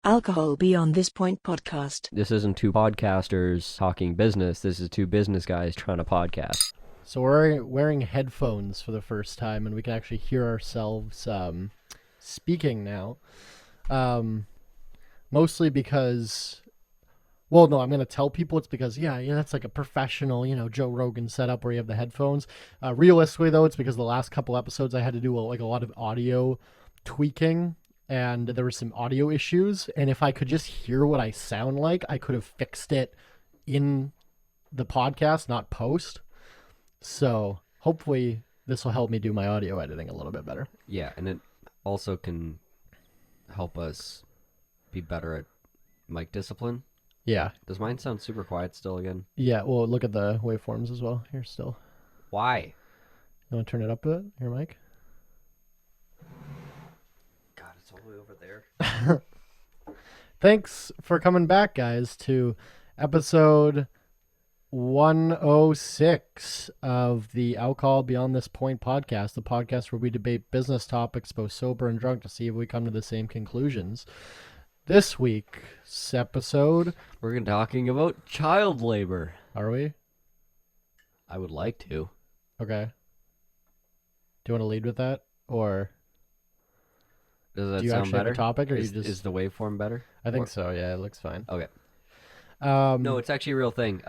Alcohol Beyond This Point podcast. This isn't two podcasters talking business. This is two business guys trying to podcast. So we're wearing headphones for the first time, and we can actually hear ourselves speaking now. Mostly because, well, no, I'm going to tell people it's because, yeah, that's like a professional, Joe Rogan setup where you have the headphones. Realistically, though, it's because the last couple episodes I had to do a lot of audio tweaking, and there were some audio issues. And if I could just hear what I sound like, I could have fixed it in the podcast, not post. So hopefully this will help me do my audio editing a little bit better. Yeah, and it also can help us be better at mic discipline. Yeah. Does mine sound super quiet still again? Yeah, well, look at the waveforms as well here still. Why? You want to turn it up a bit, your mic? God, it's all the way over there. Thanks for coming back, guys, to episode 106 of the Alcohol Beyond This Point podcast, the podcast where we debate business topics, both sober and drunk, to see if we come to the same conclusions. This week's episode, We're talking about child labor. are we? I would like to. Okay. Do you want to lead with that, or Does that do you sound actually better? have a topic, or is, you just? is the waveform better? I think so. Yeah, it looks fine. Okay. No, No, it's actually a real thing.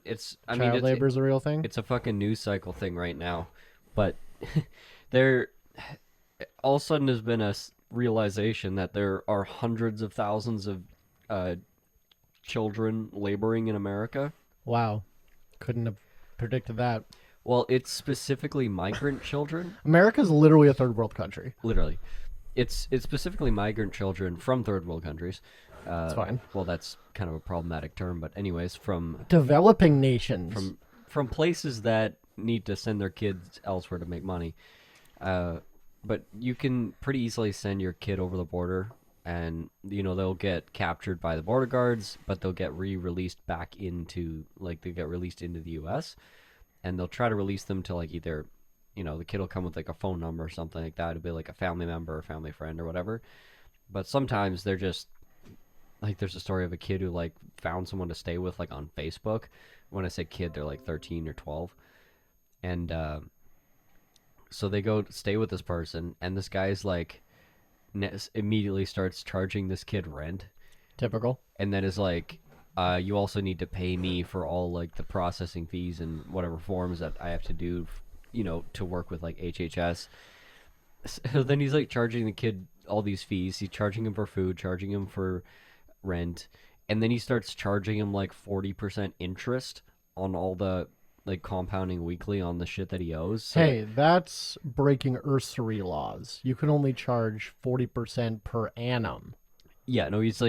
It's child labor is a real thing. It's a fucking news cycle thing right now, but there all of a sudden has been a realization that there are hundreds of thousands of children laboring in America. Wow, couldn't have predicted that. Well, it's specifically migrant children. America's literally a third world country. Literally, it's specifically migrant children from third world countries. That's fine. Well, that's kind of a problematic term, but anyways, from Developing nations. from places that need to send their kids elsewhere to make money. But you can pretty easily send your kid over the border, and they'll get captured by the border guards, but they'll get released back into they get released into the U.S. and they'll try to release them to either the kid will come with a phone number or something like that. It'll be like a family member or family friend or whatever. But sometimes they're just there's a story of a kid who found someone to stay with on Facebook. When I say kid, they're 13 or 12, and so they go stay with this person, and this guy's immediately starts charging this kid rent. Typical. And then is you also need to pay me for all the processing fees and whatever forms that I have to do, to work with HHS. So then he's charging the kid all these fees. He's charging him for food, charging him for rent, and then he starts charging him 40% interest on all the compounding weekly on the shit that he owes. So Hey, that's breaking usury laws. You can only charge 40% per annum. yeah, no, he's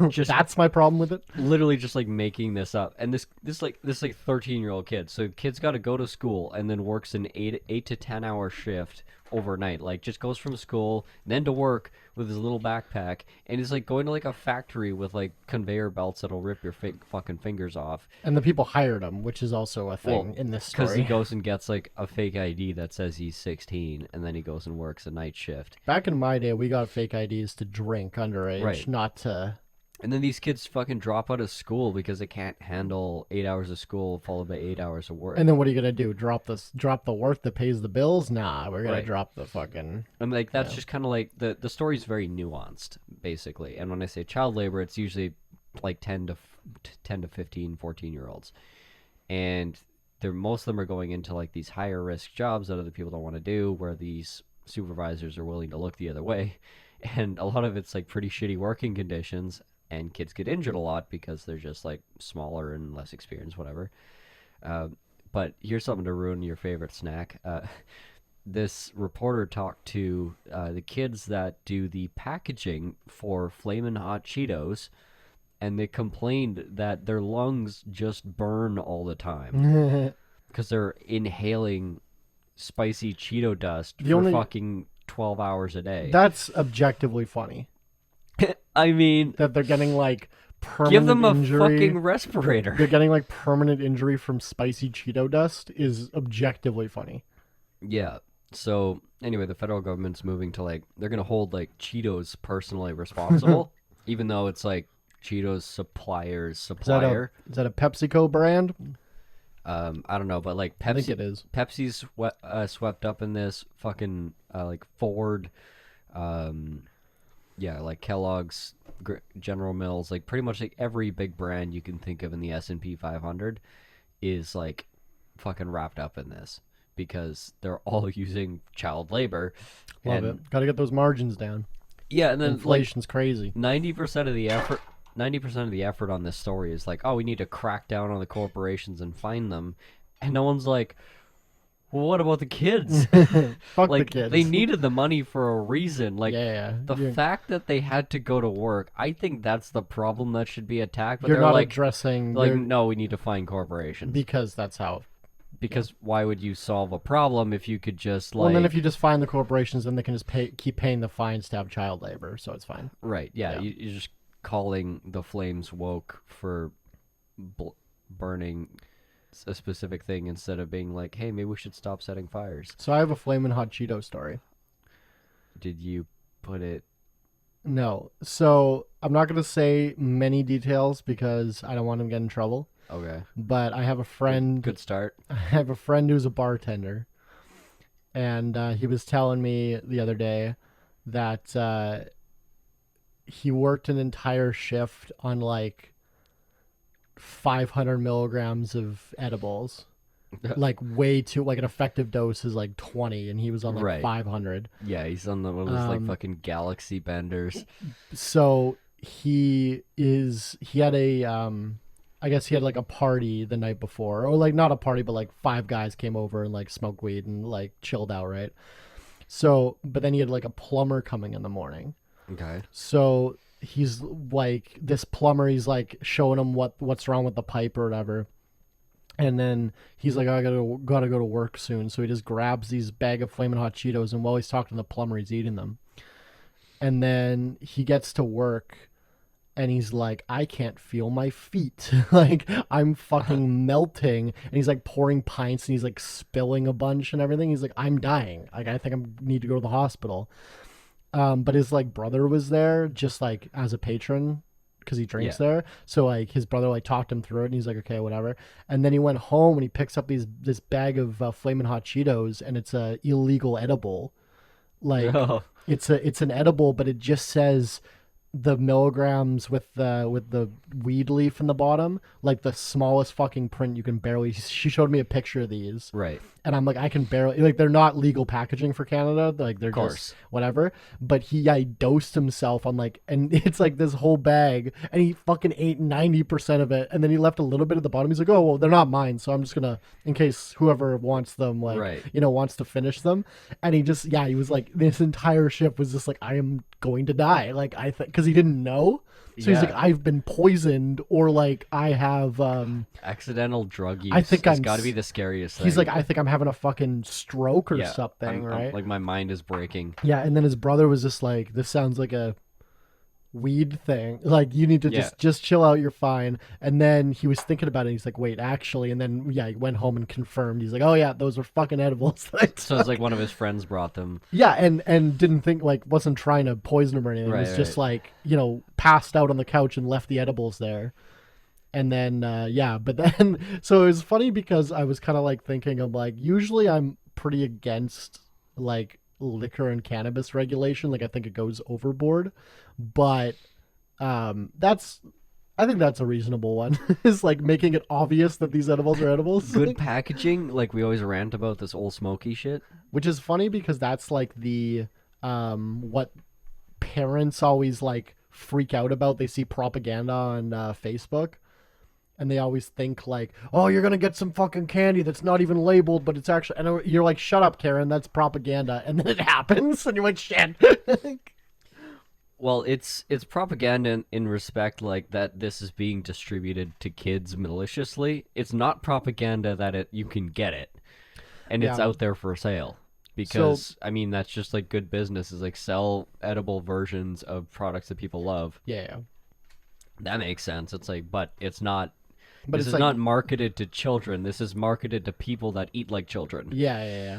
just That's my problem with it. literally just making this up. And this 13-year-old kid. So kid's got to go to school and then works an 8 to 10 hour shift overnight. Just goes from school then to work with his little backpack, and he's going to a factory with conveyor belts that'll rip your fucking fingers off. And the people hired him, which is also a thing in this story. Because he goes and gets a fake ID that says he's 16, and then he goes and works a night shift. Back in my day, we got fake IDs to drink underage, Right. not to... And then these kids fucking drop out of school because they can't handle 8 hours of school followed by 8 hours of work. And then what are you going to do? Drop the work that pays the bills? Nah, we're going to drop the fucking... And that's just kind of the story's very nuanced, basically. And when I say child labor, it's usually 10 to 15, 14-year-olds. And most of them are going into these higher risk jobs that other people don't want to do, where these supervisors are willing to look the other way. And a lot of it's pretty shitty working conditions. And kids get injured a lot because they're just smaller and less experienced, whatever. But here's something to ruin your favorite snack. This reporter talked to the kids that do the packaging for Flamin' Hot Cheetos, and they complained that their lungs just burn all the time because they're inhaling spicy Cheeto dust for fucking 12 hours a day. That's objectively funny. I mean, That they're getting permanent give them a injury. fucking respirator. They're getting permanent injury from spicy Cheeto dust is objectively funny. Yeah. So anyway, the federal government's moving to they're gonna hold Cheetos personally responsible Even though it's like Cheetos supplier's Is supplier. that a PepsiCo brand? I don't know, but like I think Pepsi, it is. Pepsi's swept up in this. Fucking like Ford, yeah, like Kellogg's, General Mills, like pretty much like every big brand you can think of in the S&P 500 is like fucking wrapped up in this because they're all using child labor. Love and it. Got to get those margins down. yeah, and then Inflation's crazy. 90% of the effort 90% of the effort on this story is like, oh, we need to crack down on the corporations and find them. And no one's like, well, what about the kids? Fuck Like, the kids. they needed the money for a reason. Like, yeah. the fact that they had to go to work, I think that's the problem that should be attacked. But You're they're not like, addressing no, we need to find corporations. because that's how. Because why would you solve a problem if you could just like... Well, and then if you just find the corporations, then they can just keep paying the fines to have child labor, so it's fine. Right, yeah. Yeah. You're just calling the flames woke for burning a specific thing instead of being like, hey, maybe we should stop setting fires. So I have a Flamin' Hot Cheeto story. Did you put it... No. So I'm not going to say many details because I don't want him to get in trouble. Okay. But I have a friend. Good start. I have a friend who's a bartender. And he was telling me the other day that he worked an entire shift on like 500 milligrams of edibles. Like way too, like an effective dose is like 20 and he was on like Right. 500. Yeah, he's on the one of those like fucking galaxy benders. So he had a I guess he had like a party the night before, or like not a party, but like 5 guys came over and like smoked weed and like chilled out, right? So, but then he had like a plumber coming in the morning. Okay. So he's like, this plumber, he's like showing him what's wrong with the pipe or whatever. And then he's like, oh, I gotta go to work soon. So he just grabs these bag of Flamin' Hot Cheetos, and while he's talking to the plumber, he's eating them. And then he gets to work, and he's like, I can't feel my feet. Like, I'm fucking melting. And he's like pouring pints, and he's like spilling a bunch and everything. He's like, I'm dying. Like, I think I need to go to the hospital. But his like brother was there just like as a patron because he drinks there. So like his brother like talked him through it, and he's like, okay, whatever. And then he went home and he picks up this bag of Flamin' Hot Cheetos, and it's a illegal edible. Like it's an edible, but it just says the milligrams with the weed leaf in the bottom, like the smallest fucking print you can barely. She showed me a picture of these, Right. and I'm like, I can barely, like, they're not legal packaging for Canada, like they're just whatever. But he dosed himself on like, and it's like this whole bag, and he fucking ate 90% of it, and then he left a little bit at the bottom. He's like, oh well, they're not mine, so I'm just gonna, in case whoever wants them, like, wants to finish them. And he just, he was like, this entire ship was just like, I am going to die, like, I think, because he didn't know. So he's like, I've been poisoned, or like I have accidental drug use. I think it's got to be the scariest thing. He's like, I think I'm having a fucking stroke or something, right? I'm, like, my mind is breaking. Yeah, and then his brother was just like, this sounds like a weed thing. Like, you need to just chill out, you're fine. And then he was thinking about it, and he's like, wait, actually. And then he went home and confirmed. He's like, oh yeah, those were fucking edibles. So it's like one of his friends brought them. Yeah, and didn't think, like, wasn't trying to poison him or anything. It was just like, passed out on the couch and left the edibles there. And then but then so it was funny because I was kind of like thinking, I'm like, usually I'm pretty against like liquor and cannabis regulation. Like, I think it goes overboard, but I think that's a reasonable one. Is like making it obvious that these edibles are edibles. Good packaging, like we always rant about this old smoky shit. Which is funny because that's like the what parents always like freak out about. They see propaganda on Facebook, and they always think like, oh, you're going to get some fucking candy that's not even labeled, but it's actually... And you're like, shut up, Karen, that's propaganda. And then it happens, and you're like, shit. Well, it's propaganda in respect like that this is being distributed to kids maliciously. It's not propaganda that you can get it, and it's out there for sale. Because, I mean, that's just like good business, is like sell edible versions of products that people love. Yeah. That makes sense. It's like, but it's not... But this is like, not marketed to children. This is marketed to people that eat like children. Yeah.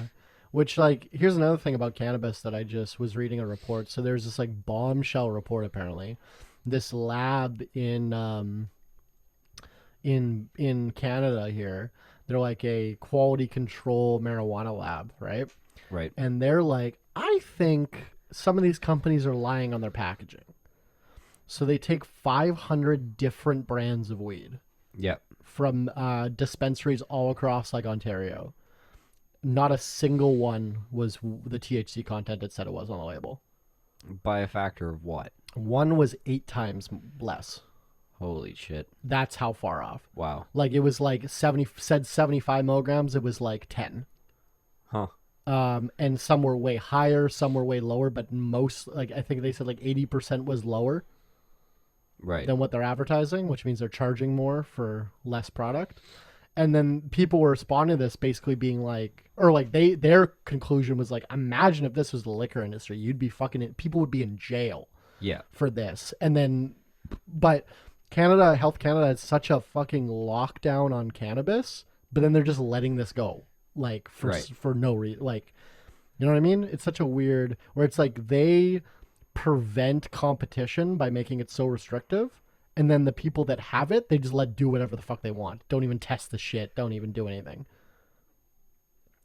Which, like, here's another thing about cannabis that I just was reading a report. So there's this, like, bombshell report, apparently, this lab in Canada here. They're like a quality control marijuana lab, right? Right. And they're like, I think some of these companies are lying on their packaging. So they take 500 different brands of weed Yep. from dispensaries all across like Ontario. Not a single one was the THC content it said it was on the label. By a factor of what? One was 8 times less. Holy shit. That's how far off. Wow. Like it was like 75 milligrams. It was like 10. Huh. And some were way higher, some were way lower, but most, like I think they said like 80% was lower Right. than what they're advertising, which means they're charging more for less product. And then people were responding to this basically being like, or like their conclusion was like, imagine if this was the liquor industry, you'd be fucking, people would be in jail Yeah. for this. And then, but Canada, Health Canada has such a fucking lockdown on cannabis, but then they're just letting this go. Like for no reason, like, you know what I mean? It's such a weird, where it's like they prevent competition by making it so restrictive, and then the people that have it, they just let do whatever the fuck they want. Don't even test the shit. Don't even do anything.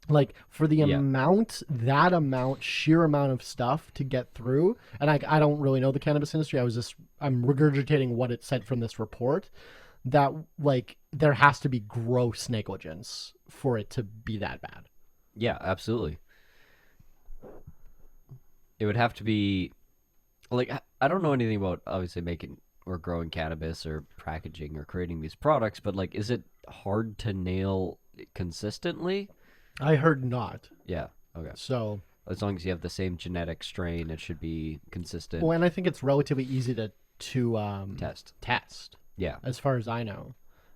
Like for the sheer amount of stuff to get through, and I don't really know the cannabis industry. I'm regurgitating what it said from this report, that like there has to be gross negligence for it to be that bad. Yeah, absolutely. It would have to be, like, I don't know anything about obviously making or growing cannabis or packaging or creating these products, but like, is it hard to nail consistently? I heard not. Yeah. Okay. So As long as you have the same genetic strain, it should be consistent. well, and I think it's relatively easy to test, Yeah. as far as I know.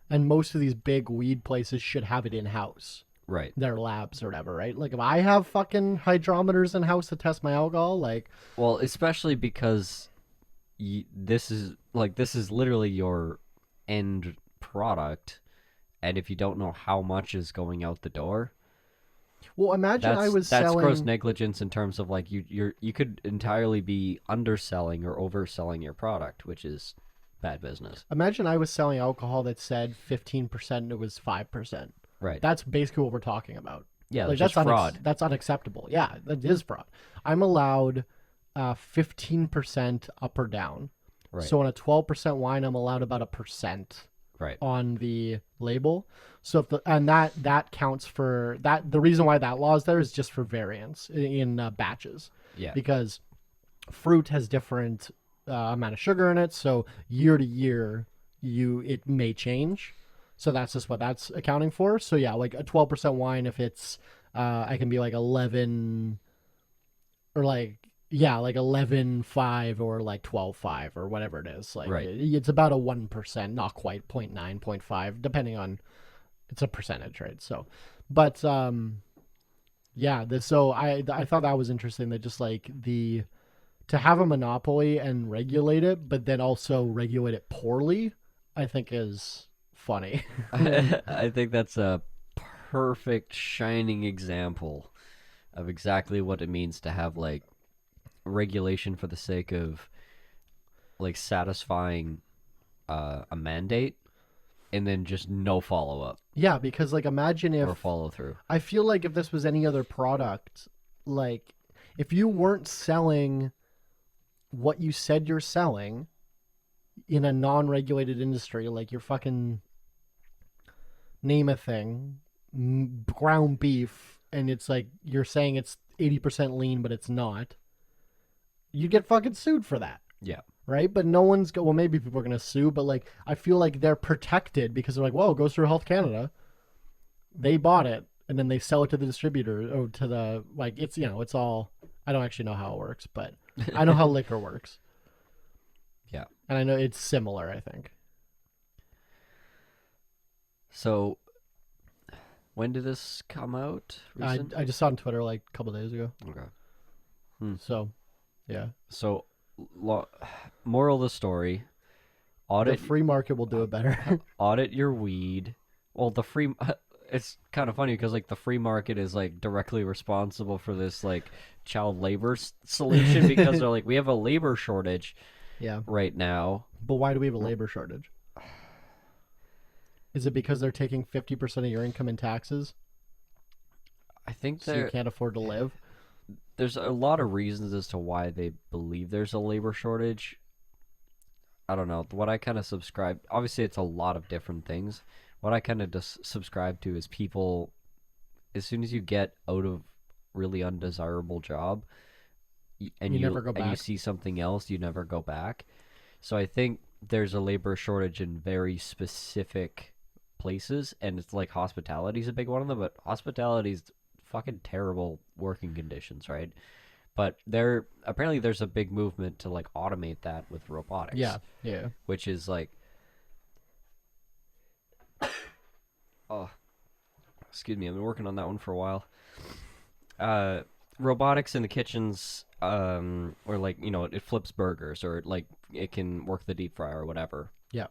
And most of these big weed places should have it in house, Right. their labs or whatever, right? Like if I have fucking hydrometers in house to test my alcohol, like Well, especially because this is literally your end product, and if you don't know how much is going out the door, well, imagine I was that's selling. gross negligence in terms of like you could entirely be underselling or overselling your product, which is bad business. Imagine I was selling alcohol that said 15% and it was 5%. Right. That's basically what we're talking about. Yeah, Like that's just fraud. That's unacceptable. Yeah, that is fraud. I'm allowed 15% up or down. Right. So on a 12% wine, I'm allowed about 1% Right. on the label. So if that counts for that. The reason why that law is there is just for variance in batches. Yeah. Because fruit has different amount of sugar in it, so year to year it may change. So that's just what that's accounting for. So yeah, like a 12% wine, if it's I can be like 11 or like 11.5 or like 12.5 or whatever it is. Like Right. it's about a 1%, not quite 0.9, 0.5, depending on, it's a percentage, right? So, but yeah, so I thought that was interesting, that just like to have a monopoly and regulate it, but then also regulate it poorly, I think is funny. I think that's a perfect shining example of exactly what it means to have like regulation for the sake of like satisfying a mandate, and then just no follow-up Yeah, because like imagine or if follow-through. I feel like if this was any other product, like if you weren't selling what you said you're selling in a non-regulated industry, like you're fucking, name a thing, ground beef, and it's like you're saying it's 80% lean but it's not, you get fucking sued for that. Yeah. Right? But no one's well, maybe people are gonna sue, but like I feel like they're protected because they're like, well, it goes through Health Canada, they bought it, and then they sell it to the distributor or to the, like, it's, you know, it's all, I don't actually know how it works, but I know how liquor works. Yeah. And I know it's similar, I think. So when did this come out? Recent? I just saw it on Twitter like a couple days ago. Okay. So, yeah. So moral of the story, The free market will do it better. audit your weed. Well, it's kind of funny because like the free market is like directly responsible for this like child labor solution, because they're like, we have a labor shortage, Yeah. right now. But why do we have a labor shortage? Is it because they're taking 50% of your income in taxes, I think so you can't afford to live? there's a lot of reasons as to why they believe there's a labor shortage. I don't know. What I kind of subscribe, obviously it's a lot of different things. What I kind of just subscribe to is people, as soon as you get out of really undesirable job and You you never go and you back. see something else, you never go back. So I think there's a labor shortage in very specific places, and it's like hospitality is a big one of them, but hospitality's fucking terrible working conditions, right? But apparently there's a big movement to like automate that with robotics. Yeah. Yeah. Which is like, oh, excuse me, I've been working on that one for a while. Robotics in the kitchens, or like, you know, it flips burgers, or like it can work the deep fryer or whatever. Yeah.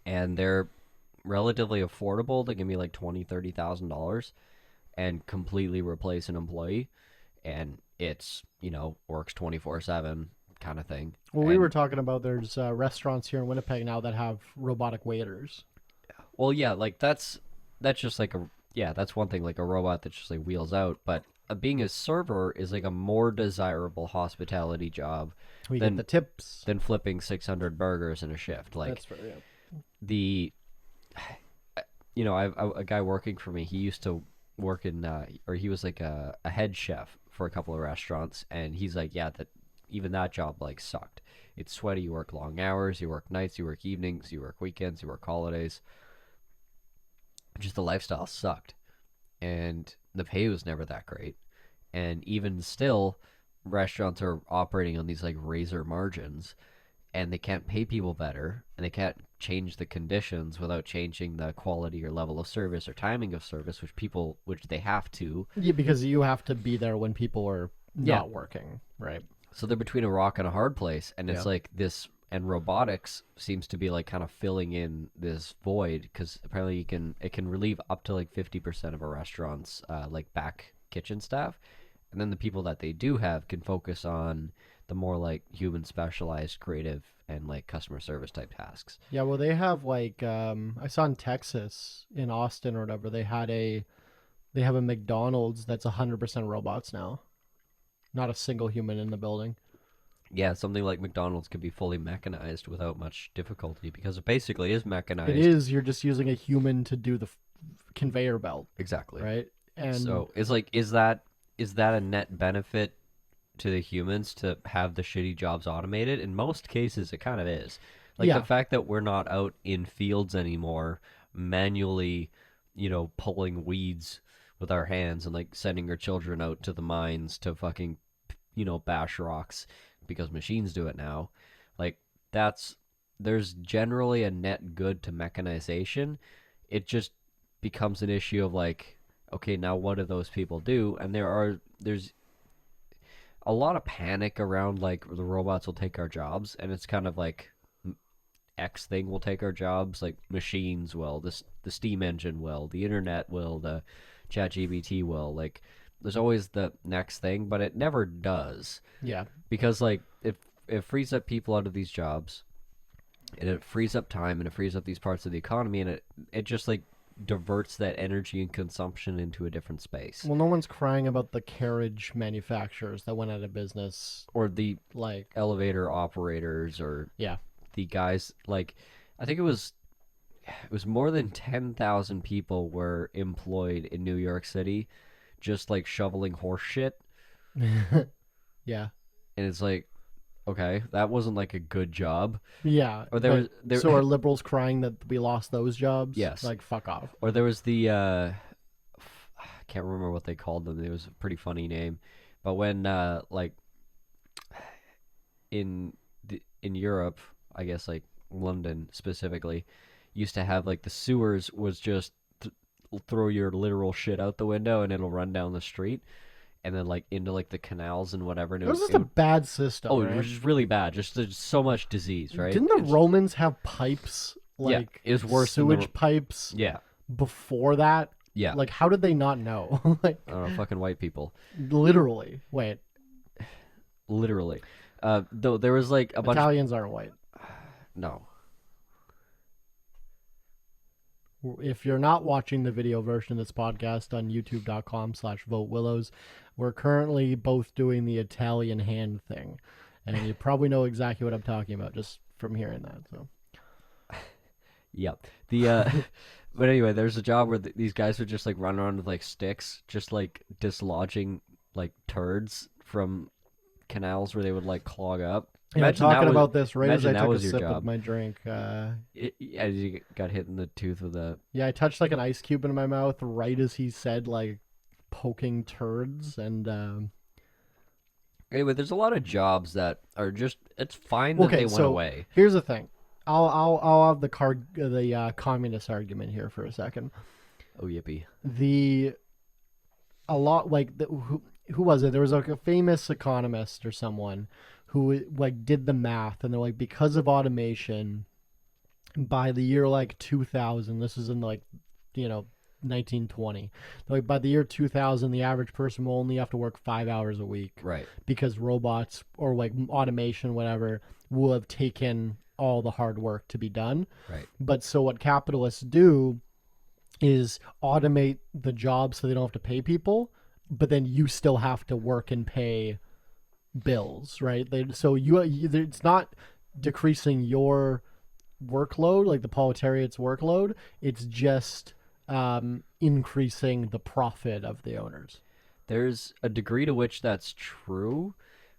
And they're relatively affordable. They can be like $20,000-$30,000 and completely replace an employee. And it's, you know, works 24/7 kind of thing. Well, we And- were talking about there's restaurants here in Winnipeg now that have robotic waiters. Well, yeah, like that's just like that's one thing, like a robot that just like wheels out. But being a server is like a more desirable hospitality job We Then- get the tips. than flipping 600 burgers in a shift. Like That's fair, yeah. the, you know, I've a guy working for me. He used to work in, or he was like a head chef for a couple of restaurants, and he's like, yeah, that even that job like sucked. It's sweaty. You work long hours. You work nights. You work evenings. You work weekends. You work holidays. Just the lifestyle sucked, and the pay was never that great. And even still, restaurants are operating on these like razor margins, and they can't pay people better, and they can't change the conditions without changing the quality or level of service or timing of service, which they have to. Yeah, because you have to be there when people are Yeah. not working, right? So they're between a rock and a hard place, and it's Yeah. like this. And robotics seems to be like kind of filling in this void, because apparently it can relieve up to like 50% of a restaurant's like back kitchen staff, and then the people that they do have can focus on the more like human specialized creative and like customer service type tasks. Yeah, well, they have like I saw in Texas, in Austin or whatever, they have a McDonald's that's 100% robots now, not a single human in the building. Yeah, something like McDonald's could be fully mechanized without much difficulty, because it basically is mechanized. It is. You're just using a human to do the conveyor belt, Exactly. right? And So it's like, is that a net benefit to the humans to have the shitty jobs automated? In most cases, it kind of is. Like Yeah. the fact that we're not out in fields anymore, manually, you know, pulling weeds with our hands, and like sending our children out to the mines to fucking, you know, bash rocks because machines do it now. Like there's generally a net good to mechanization. It just becomes an issue of like, okay, now what do those people do? And there's a lot of panic around like the robots will take our jobs, and it's kind of like X thing will take our jobs, like machines will, the steam engine will, the internet will, the ChatGPT will. Like there's always the next thing, but it never does, yeah, because like it frees up people out of these jobs, and it frees up time, and it frees up these parts of the economy, and it just like diverts that energy and consumption into a different space. well, no one's crying about the carriage manufacturers that went out of business. Or the Like, elevator operators, or yeah, the guys, like I think it was more than 10,000 people were employed in New York City just like shoveling horse shit. yeah, And it's like, okay, that wasn't like a good job. yeah. Or there was So are liberals crying that we lost those jobs? Yes. Like, fuck off. or there was the I can't remember what they called them. It was a pretty funny name. But when like in Europe, I guess like London specifically, used to have like the sewers was just throw your literal shit out the window and it'll run down the street, and then like into like the canals and whatever. And It was just a bad system. oh, right? it was just really bad. Just there's so much disease, right? Didn't the It's- Romans have pipes? Yeah, Like, it was worse than the sewage pipes Yeah, before that? yeah. Like, how did they not know? Like, I don't know, fucking white people. literally. Wait. Literally. Though there was like a bunch. Italians aren't white. No. If you're not watching the video version of this podcast on youtube.com/votewillows, we're currently both doing the Italian hand thing. And you probably know exactly what I'm talking about just from hearing that. So, Yep. But anyway, there's a job where these guys would just like run around with like sticks, just like dislodging like turds from canals where they would like clog up. yeah, talking about this right as I imagine that took a was your sip job. of my drink. As you got hit in the tooth with a. Yeah, I touched like an ice cube in my mouth right as he said like poking turds, and Anyway, there's a lot of jobs that are just. It's fine that they went away. here's the thing. I'll have the communist argument here for a second. Oh yippee! Who was it? There was like a famous economist or someone who like did the math, and they're like, because of automation, by the year like 2000, this is in like 1920, like by the year 2000, the average person will only have to work 5 hours a week, Right. because robots or like automation, whatever, will have taken all the hard work to be done. Right. But so what capitalists do is automate the job so they don't have to pay people, but then you still have to work and pay bills, right? It's not decreasing your workload, like the proletariat's workload. It's just increasing the profit of the owners. There's a degree to which that's true,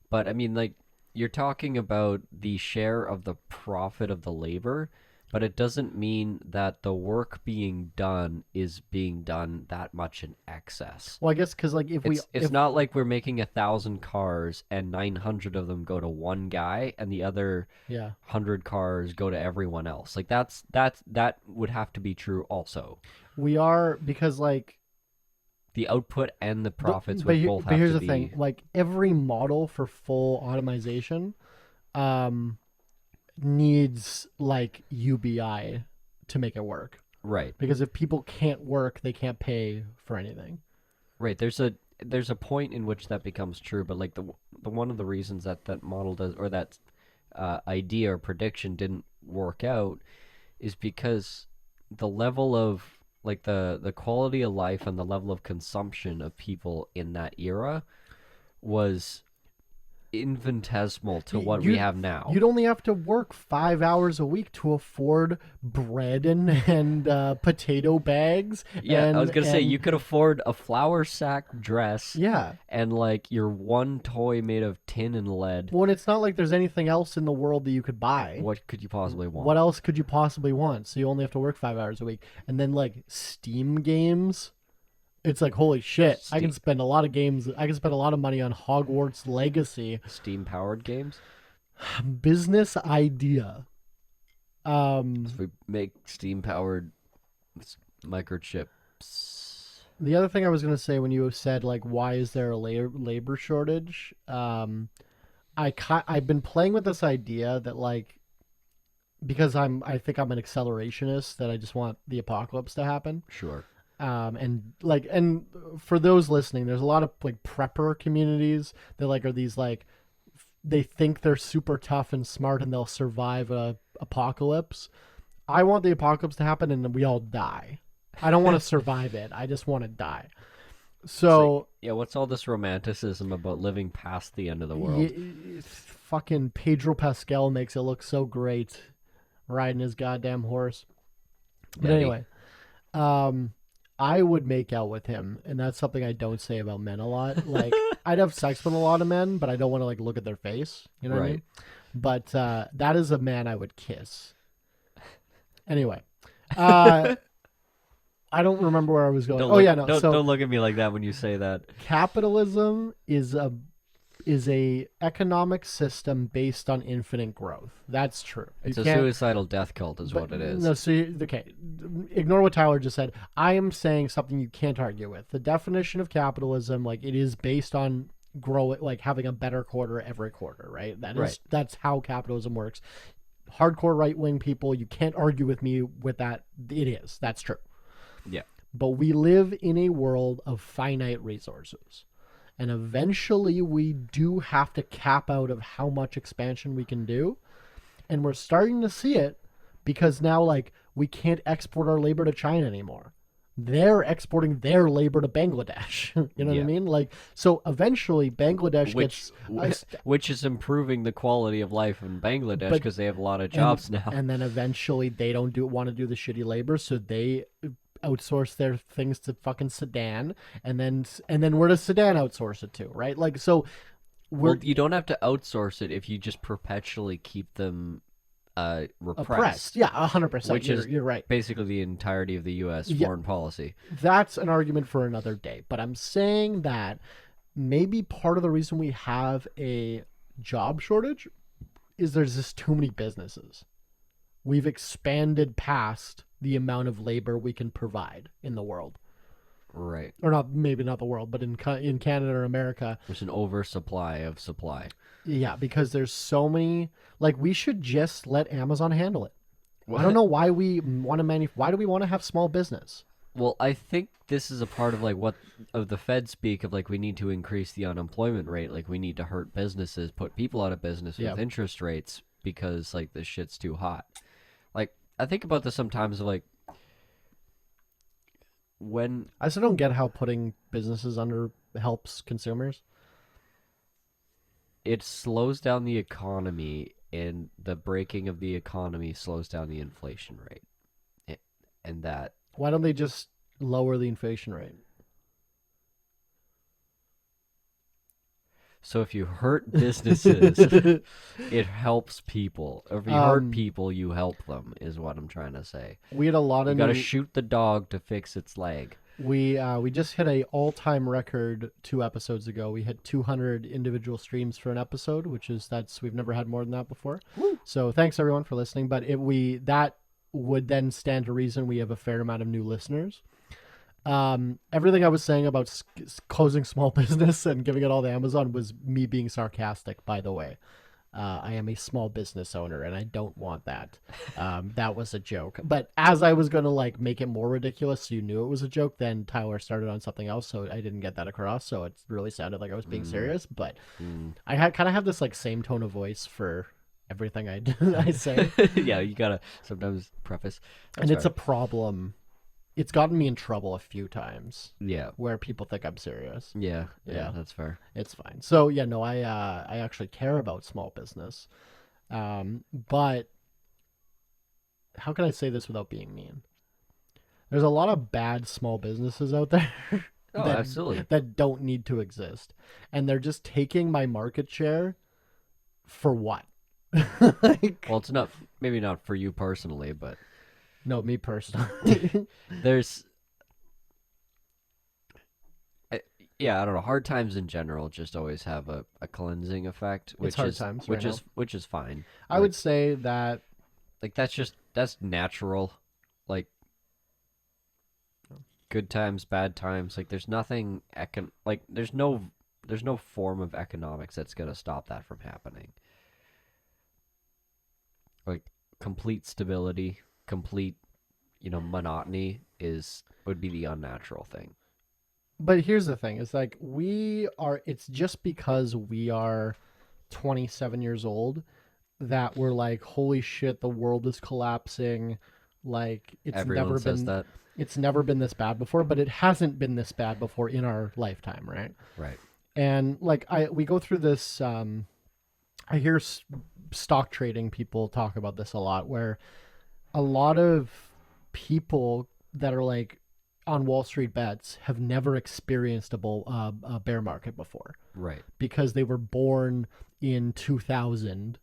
but I mean, like, you're talking about the share of the profit of the labor, but it doesn't mean that the work being done is being done that much in excess. Well, I guess because like It's not like we're making 1,000 cars and 900 of them go to one guy and the other 100 cars go to everyone else. Like that would have to be true also. We are, because like the output and the profits would both have to be. But here's the thing: like every model for full automation, needs like UBI to make it work. Right. Because if people can't work, they can't pay for anything. Right. There's a point in which that becomes true, but like the one of the reasons that model does, or that idea or prediction didn't work out, is because the level of like the quality of life and the level of consumption of people in that era was infinitesimal to what we have now. You'd only have to work 5 hours a week to afford bread and potato bags. Yeah, I was gonna say you could afford a flour sack dress. Yeah, and like your one toy made of tin and lead. Well, and it's not like there's anything else in the world that you could buy. What could you possibly want? What else could you possibly want? So you only have to work 5 hours a week, and then like Steam games. It's like, holy shit, I can spend a lot of games. I can spend a lot of money on Hogwarts Legacy. Steam-powered games? Business idea. So we make Steam-powered microchips. The other thing I was going to say when you said, like, why is there a labor shortage? I've been playing with this idea that, like, because I think I'm an accelerationist, that I just want the apocalypse to happen. Sure. And for those listening, there's a lot of like prepper communities that like are these like they think they're super tough and smart and they'll survive a apocalypse. I want the apocalypse to happen and we all die. I don't want to survive it. I just want to die. So yeah, what's all this romanticism about living past the end of the world? Fucking Pedro Pascal makes it look so great, riding his goddamn horse. But anyway, I would make out with him, and that's something I don't say about men a lot. Like, I'd have sex with a lot of men, but I don't want to like look at their face. You know what I mean? But that is a man I would kiss. Anyway, I don't remember where I was going. Don't look at me like that when you say that. Capitalism is a economic system based on infinite growth. That's true. It's a suicidal death cult is what it is. No, ignore what Tyler just said. I am saying something you can't argue with. The definition of capitalism, like, it is based on having a better quarter every quarter, right? That's how capitalism works. Hardcore right-wing people, you can't argue with me with that. That's true. Yeah. But we live in a world of finite resources. And eventually we do have to cap out of how much expansion we can do. And we're starting to see it because now, like, we can't export our labor to China anymore. They're exporting their labor to Bangladesh. You know what I mean? Like, so eventually Bangladesh which is improving the quality of life in Bangladesh because they have a lot of jobs now. And then eventually they don't want to do the shitty labor, so they outsource their things to fucking Sudan, and then where does Sudan outsource it to, right? Like, so you don't have to outsource it if you just perpetually keep them repressed. Yeah, 100%. Which you're right. Basically the entirety of the U.S. foreign policy. That's an argument for another day. But I'm saying that maybe part of the reason we have a job shortage is there's just too many businesses. We've expanded past the amount of labor we can provide in the world. Right. Or not, maybe not the world, but in Canada or America. There's an oversupply of supply. Yeah, because there's so many. Like, we should just let Amazon handle it. What? I don't know why we want to why do we want to have small business? Well, I think this is a part of like what of the Fed speak of like we need to increase the unemployment rate, like we need to hurt businesses, put people out of business with interest rates because like this shit's too hot. Like, I think about this sometimes of like when I still don't get how putting businesses under helps consumers. It slows down the economy, and the breaking of the economy slows down the inflation rate. And that... Why don't they just lower the inflation rate? So if you hurt businesses, it helps people. If you hurt people, you help them, is what I'm trying to say. We had a lot of... You gotta shoot the dog to fix its leg. We just hit a all-time record 2 episodes ago. We hit 200 individual streams for an episode, we've never had more than that before. Woo. So thanks everyone for listening. But that would then stand to reason we have a fair amount of new listeners. Everything I was saying about closing small business and giving it all to Amazon was me being sarcastic, by the way. I am a small business owner and I don't want that. That was a joke. But as I was going to like make it more ridiculous so you knew it was a joke, then Tyler started on something else, so I didn't get that across. So it really sounded like I was being serious. But I kind of have this like same tone of voice for everything I say. Yeah, you gotta sometimes preface. And it's a problem. It's gotten me in trouble a few times. Yeah. Where people think I'm serious. Yeah, that's fair. It's fine. So yeah, no, I actually care about small business. But how can I say this without being mean? There's a lot of bad small businesses out there absolutely. that don't need to exist. And they're just taking my market share for what? Well, it's not, maybe not for you personally, but no, me personally. There's, I don't know. Hard times in general just always have a cleansing effect, which is fine. I would say that, like, that's natural. Like, good times, bad times. Like, there's nothing there's no form of economics that's gonna stop that from happening. Like, complete stability, complete, monotony would be the unnatural thing. But here's the thing: it's like it's just because we are 27 years old that we're like, holy shit, the world is collapsing. Like, Everyone says that. It's never been this bad before, but it hasn't been this bad before in our lifetime, right? Right. And like we go through this. I hear stock trading people talk about this a lot, where a lot of people that are like on Wall Street bets have never experienced a bear market before. Right. Because they were born in 2000,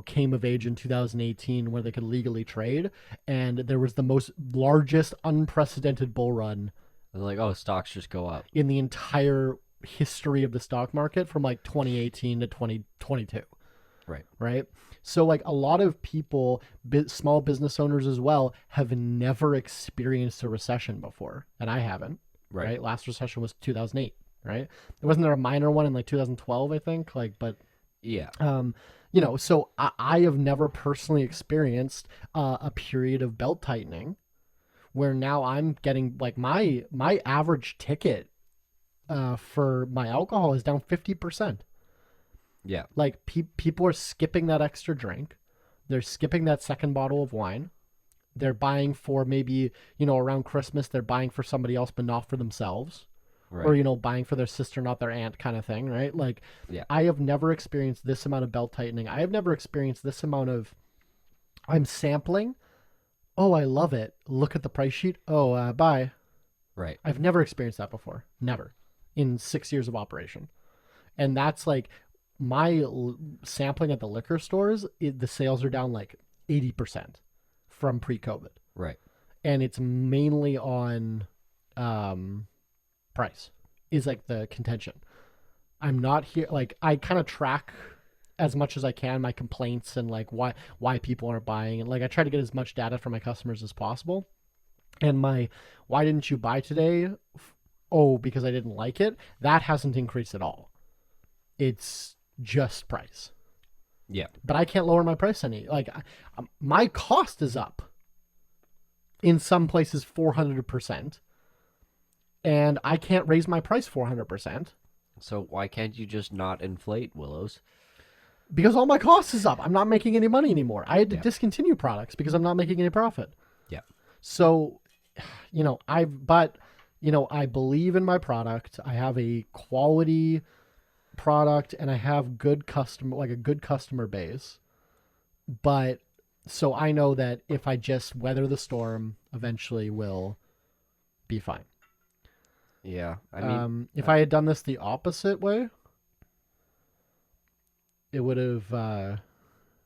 came of age in 2018 where they could legally trade. And there was the largest unprecedented bull run. They're like, oh, stocks just go up. In the entire history of the stock market from like 2018 to 2022. Right. So like a lot of people, small business owners as well, have never experienced a recession before. And I haven't. Right. Last recession was 2008. Right. Wasn't there a minor one in like 2012, I think? Yeah. So I have never personally experienced a period of belt tightening where now I'm getting like my average ticket for my alcohol is down 50%. Yeah. Like people are skipping that extra drink. They're skipping that second bottle of wine. They're buying for maybe, around Christmas, they're buying for somebody else, but not for themselves. Right. Or, buying for their sister, not their aunt kind of thing, right? Like, Yeah. I have never experienced this amount of belt tightening. I have never experienced this amount of, I'm sampling. Oh, I love it. Look at the price sheet. Oh, bye. Right. I've never experienced that before. Never. In 6 years of operation. And that's like my sampling at the liquor stores, the sales are down like 80% from pre-COVID. Right. And it's mainly on price is like the contention. I'm not here. Like, I kind of track as much as I can my complaints and like why people aren't buying. And like, I try to get as much data from my customers as possible. And my, why didn't you buy today? Oh, because I didn't like it. That hasn't increased at all. It's just price. Yeah. But I can't lower my price any. Like, my cost is up. In some places, 400%. And I can't raise my price 400%. So why can't you just not inflate, Willows? Because all my cost is up. I'm not making any money anymore. I had to Yeah. discontinue products because I'm not making any profit. Yeah. So, I believe in my product. I have a quality product and I have a good customer base. But so I know that if I just weather the storm, eventually we'll be fine. Yeah. I mean, if I had done this the opposite way, it would have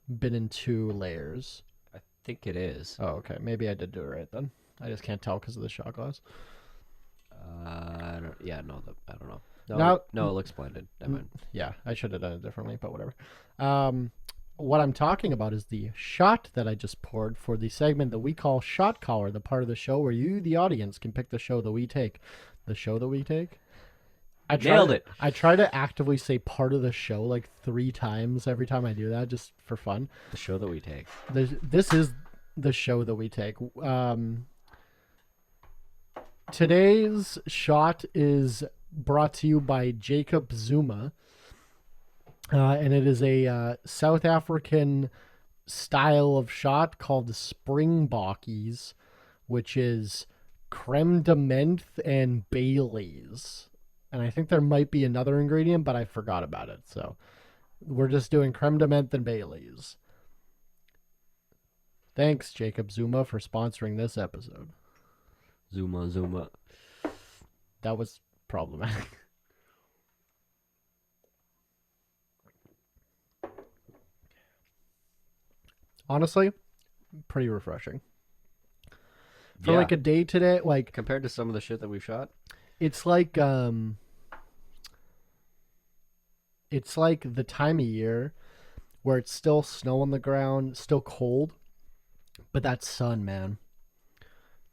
been in 2 layers. I think it is. Oh, okay. Maybe I did do it right then. I just can't tell because of the shot glass. I don't know. No, it looks blended. I mean, Yeah, I should have done it differently, but whatever. What I'm talking about is the shot that I just poured for the segment that we call Shot Caller, the part of the show where you, the audience, can pick the show that we take. The show that we take? Nailed it. I try to actively say part of the show like 3 times every time I do that, just for fun. the show that we take. This is the show that we take. Today's shot is brought to you by Jacob Zuma. And it is a South African style of shot called Springbokkies, which is creme de menthe and Baileys. And I think there might be another ingredient, but I forgot about it. So we're just doing creme de menthe and Baileys. Thanks, Jacob Zuma, for sponsoring this episode. Zuma. That was problematic. Honestly, pretty refreshing. For Yeah. like a day today, like Compared to some of the shit that we've shot. it's like the time of year where it's still snow on the ground, still cold, but that sun, man.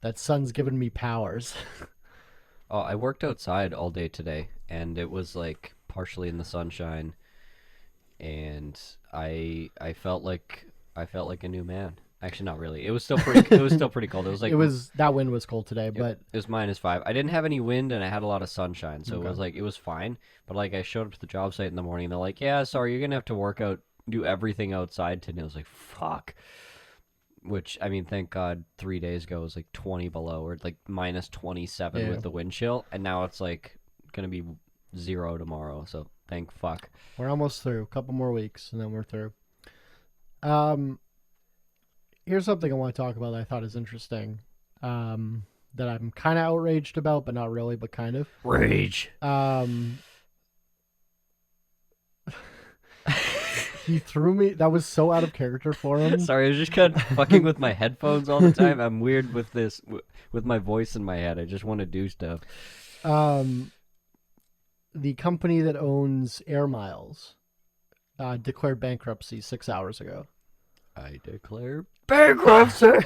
That sun's giving me powers. Oh, I worked outside all day today, and it was like partially in the sunshine, and I felt like a new man. Actually, not really. It was still pretty. It was still pretty cold. It was like That wind was cold today, but it was -5. I didn't have any wind, and I had a lot of sunshine, so Okay. it was fine. But like, I showed up to the job site in the morning, and they're like, "Yeah, sorry, you're gonna have to do everything outside today." I was like, "Fuck." Which, I mean, thank God 3 days ago it was like 20 below, or like -27 Yeah. with the wind chill, and now it's like gonna be 0 tomorrow. So thank fuck. we're almost through. A couple more weeks, and then we're through. Here's something I want to talk about that I thought is interesting. That I'm kind of outraged about, but not really, but kind of. Rage. He threw me. That was so out of character for him. Sorry, I was just kind of fucking with my headphones all the time. I'm weird with this, with my voice in my head. I just want to do stuff. The company that owns Air Miles declared bankruptcy 6 hours ago. I declare bankruptcy.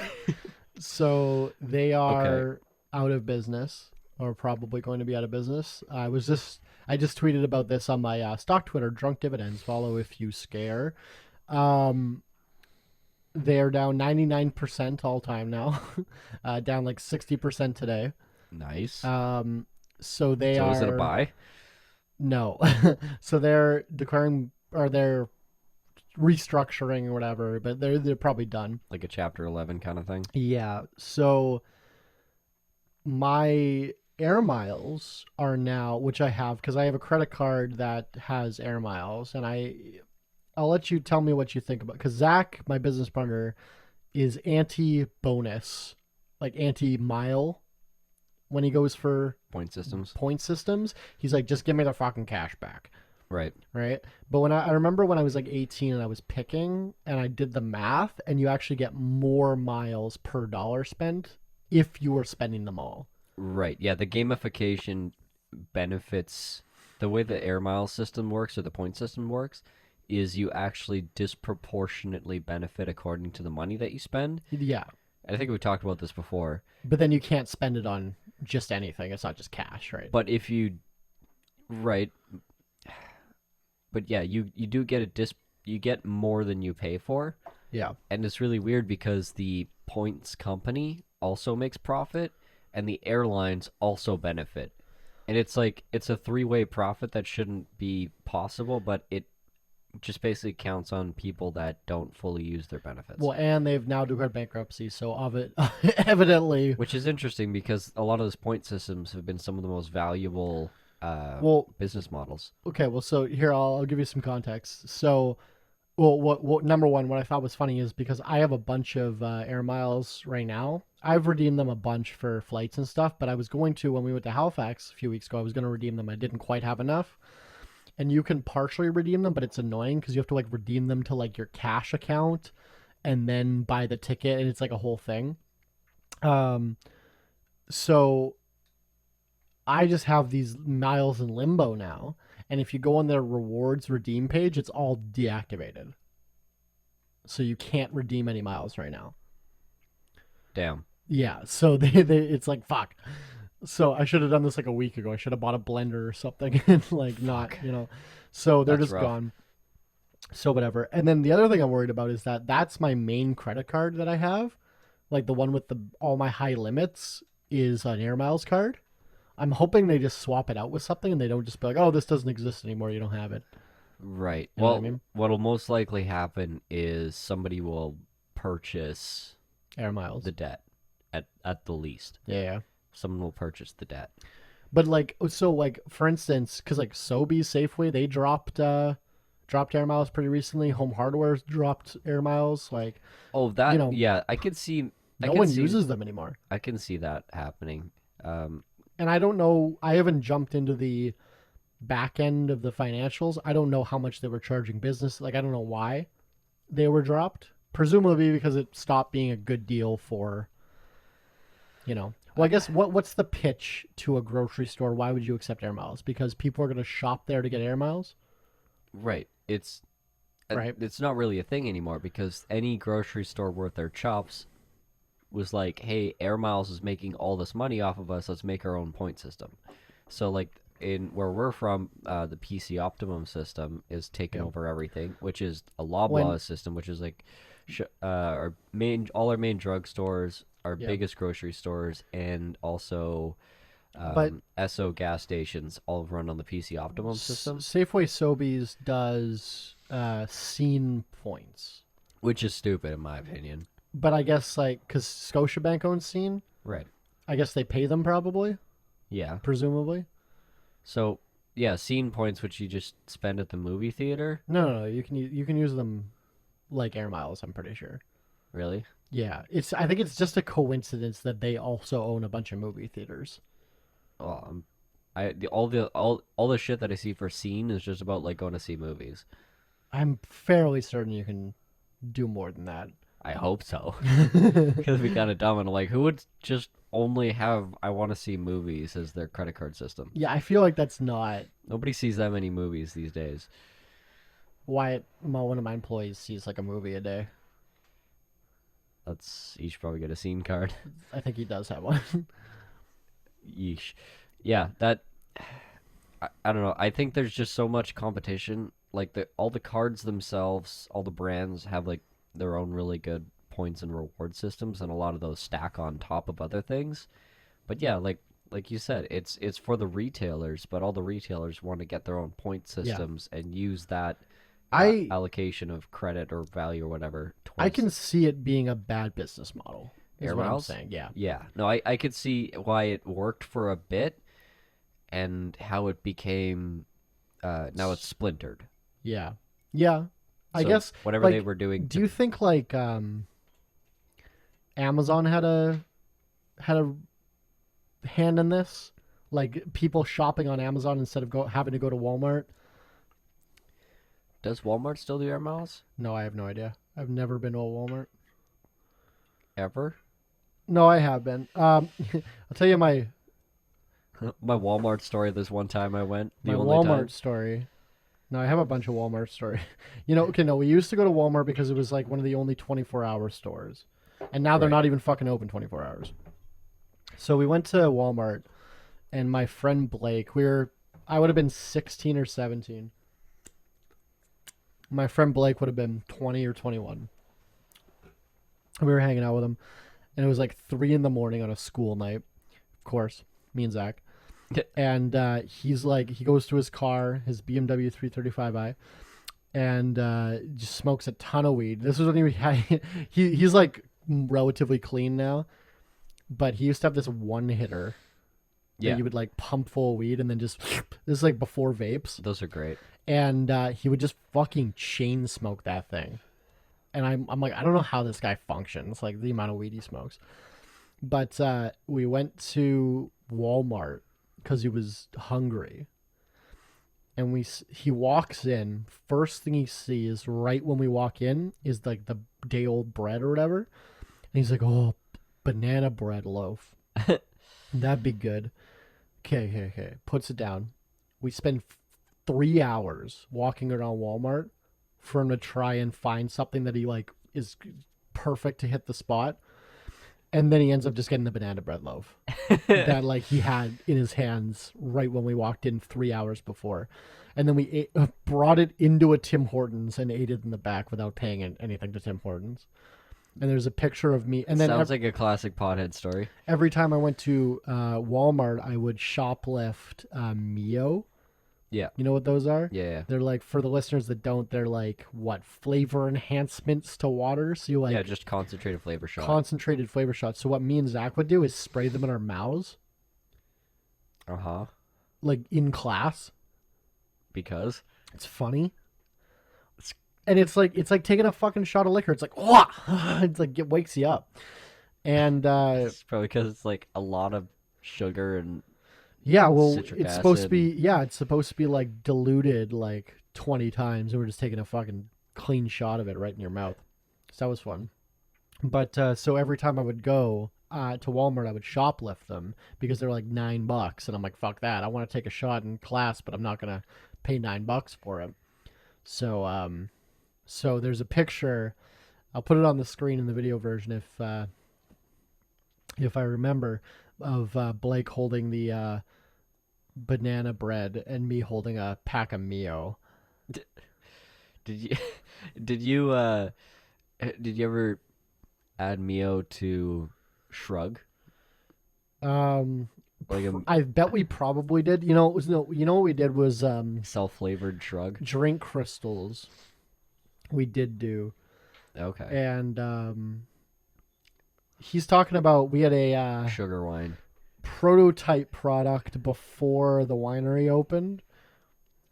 So they are out of business, or probably going to be out of business. I just tweeted about this on my stock Twitter, Drunk Dividends. Follow if you scare. They're down 99% all time now, down like 60% today. Nice. So they So are is it a buy? no. So they're declaring or they're restructuring or whatever, but they're probably done. Like a Chapter 11 kind of thing? Yeah. So my air miles are now, which I have because I have a credit card that has air miles, and I'll let you tell me what you think about because Zach, my business partner, is anti bonus, like anti mile when he goes for Point systems? point systems. He's like, just give me the fucking cash back. Right. Right. But when I remember when I was like 18 and I was picking and I did the math, and you actually get more miles per dollar spent if you were spending them all. Right. Yeah, the gamification benefits the way the air mile system works or the point system works is you actually disproportionately benefit according to the money that you spend. Yeah. I think we talked about this before. But then you can't spend it on just anything. It's not just cash, right? But if you right, but yeah, you do get you get more than you pay for. Yeah. And it's really weird because the points company also makes profit and the airlines also benefit. And it's like it's a three-way profit that shouldn't be possible, but it just basically counts on people that don't fully use their benefits. Well, and they've now declared bankruptcy, so of it, evidently. Which is interesting because a lot of those point systems have been some of the most valuable business models. Okay, well, so here I'll give you some context. So, well, what number one, what I thought was funny is because I have a bunch of air miles right now. I've redeemed them a bunch for flights and stuff, but I was going to when we went to Halifax a few weeks ago. I was going to redeem them. I didn't quite have enough. And you can partially redeem them, but it's annoying because you have to like redeem them to like your cash account and then buy the ticket, and it's like a whole thing. So I just have these miles in limbo now, and if you go on their rewards redeem page, it's all deactivated. So you can't redeem any miles right now. Damn. Yeah, so they it's like fuck. So I should have done this like a week ago. I should have bought a blender or something and like not, So they're That's just rough. gone. So whatever. And then the other thing I'm worried about is that that's my main credit card that I have. Like the one with all my high limits is an Air Miles card. I'm hoping they just swap it out with something and they don't just be like, "Oh, this doesn't exist anymore. You don't have it." Right. You know Well, what I mean? what'll most likely happen is somebody will purchase Air Miles. the debt at the least. Yeah. Someone will purchase the debt. But like so like for instance, cuz like Sobeys, Safeway, they dropped Air Miles pretty recently. Home Hardware's dropped Air Miles. Like Oh, that You know, yeah, I could see. no one uses them anymore. I can see that happening. And I don't know. I haven't jumped into the back end of the financials. I don't know how much they were charging business. Like I don't know why they were dropped. Presumably because it stopped being a good deal for. Well, I guess what's the pitch to a grocery store? Why would you accept Air Miles? Because people are going to shop there to get Air Miles. Right. It's Right. It's not really a thing anymore because any grocery store worth their chops was like, "Hey, Air Miles is making all this money off of us. Let's make our own point system." So, like in where we're from, the PC Optimum system is taking over everything, which is a Loblaw system, which is like all our main drugstores, our biggest grocery stores, and also But Esso gas stations all run on the PC Optimum system, Safeway Sobeys does scene points. which is stupid in my opinion. But I guess like because Scotiabank owns Scene, Right. I guess they pay them probably, Yeah. presumably. So, yeah, scene points which you just spend at the movie theater. No. You can use them like Air Miles. I'm pretty sure. Really? Yeah, I think it's just a coincidence that they also own a bunch of movie theaters. Oh, all the shit that I see for scene is just about like going to see movies. I'm fairly certain you can do more than that. I hope so. Because we kind of dumb and like, who would just only have I want to see movies as their credit card system? Yeah, I feel like that's not Nobody sees that many movies these days. why one of my employees sees like a movie a day. You should probably get a scene card. I think he does have one. Yeesh. Yeah, that. I don't know. I think there's just so much competition. Like all the cards themselves, all the brands have like their own really good points and reward systems, and a lot of those stack on top of other things. But yeah, like like you said, it's for the retailers, but all the retailers want to get their own point systems and use that I allocation of credit or value or whatever. I Towards can see it being a bad business model. Is air what I'm miles. saying. Yeah. Yeah. No, I could see why it worked for a bit, and how it became. Now it's splintered. Yeah. Yeah. I So guess whatever they like, were doing. Do you think like Amazon had a hand in this? Like people shopping on Amazon instead of having to go to Walmart? Does Walmart still do air miles? No, I have no idea. I've never been to a Walmart. Ever? No, I have been. I'll tell you my My Walmart story. This one time I went. The my only Walmart time. story. No, I have a bunch of Walmart story. Okay, no, we used to go to Walmart because it was like one of the only 24-hour stores. And now they're Right. not even fucking open 24 hours. So we went to Walmart, and my friend Blake, I would have been 16 or 17. My friend Blake would have been 20 or 21. We were hanging out with him, and it was like 3 in the morning on a school night. Of course, me and Zach. And he goes to his car, his BMW 335i, and just smokes a ton of weed. This was when he had, he's like relatively clean now, but he used to have this one hitter that Yeah. you would like pump full of weed and then just, this is like before vapes. Those are great. And he would just fucking chain smoke that thing. And I'm like, I don't know how this guy functions, like the amount of weed he smokes. But we went to Walmart because he was hungry. And he walks in. First thing he sees right when we walk in is like the day old bread or whatever. And he's like, oh, banana bread loaf. That'd be good. Okay. Puts it down. We spend 3 hours walking around Walmart for him to try and find something that he like is perfect to hit the spot. And then he ends up just getting the banana bread loaf that like he had in his hands right when we walked in 3 hours before. And then we brought it into a Tim Hortons and ate it in the back without paying anything to Tim Hortons. And there's a picture of me. And then Sounds like a classic pothead story. every time I went to Walmart, I would shoplift Mio. Yeah. You know what those are? Yeah. They're like, for the listeners that don't, they're like, what, flavor enhancements to water? So you like Yeah, just concentrated flavor shot. concentrated flavor shots. So what me and Zach would do is spray them in our mouths, Uh-huh. like in class. Because? It's funny. And it's like taking a fucking shot of liquor. It's like, wah! It's like, it wakes you up. And It's probably because it's like a lot of sugar and yeah, well, citric it's supposed to acid. be, it's supposed to be like diluted like 20 times. And we're just taking a fucking clean shot of it right in your mouth. So that was fun. But so every time I would go to Walmart, I would shoplift them because they're like $9. And I'm like, fuck that. I want to take a shot in class, but I'm not going to pay $9 for it. So, so there's a picture. I'll put it on the screen in the video version if I remember, of Blake holding the banana bread and me holding a pack of Mio. Did you did you ever add Mio to Shrug? Like a I bet we probably did. You know, what we did was self-flavored Shrug? drink crystals. We did do, Okay. and he's talking about we had a Sugar wine. prototype product before the winery opened.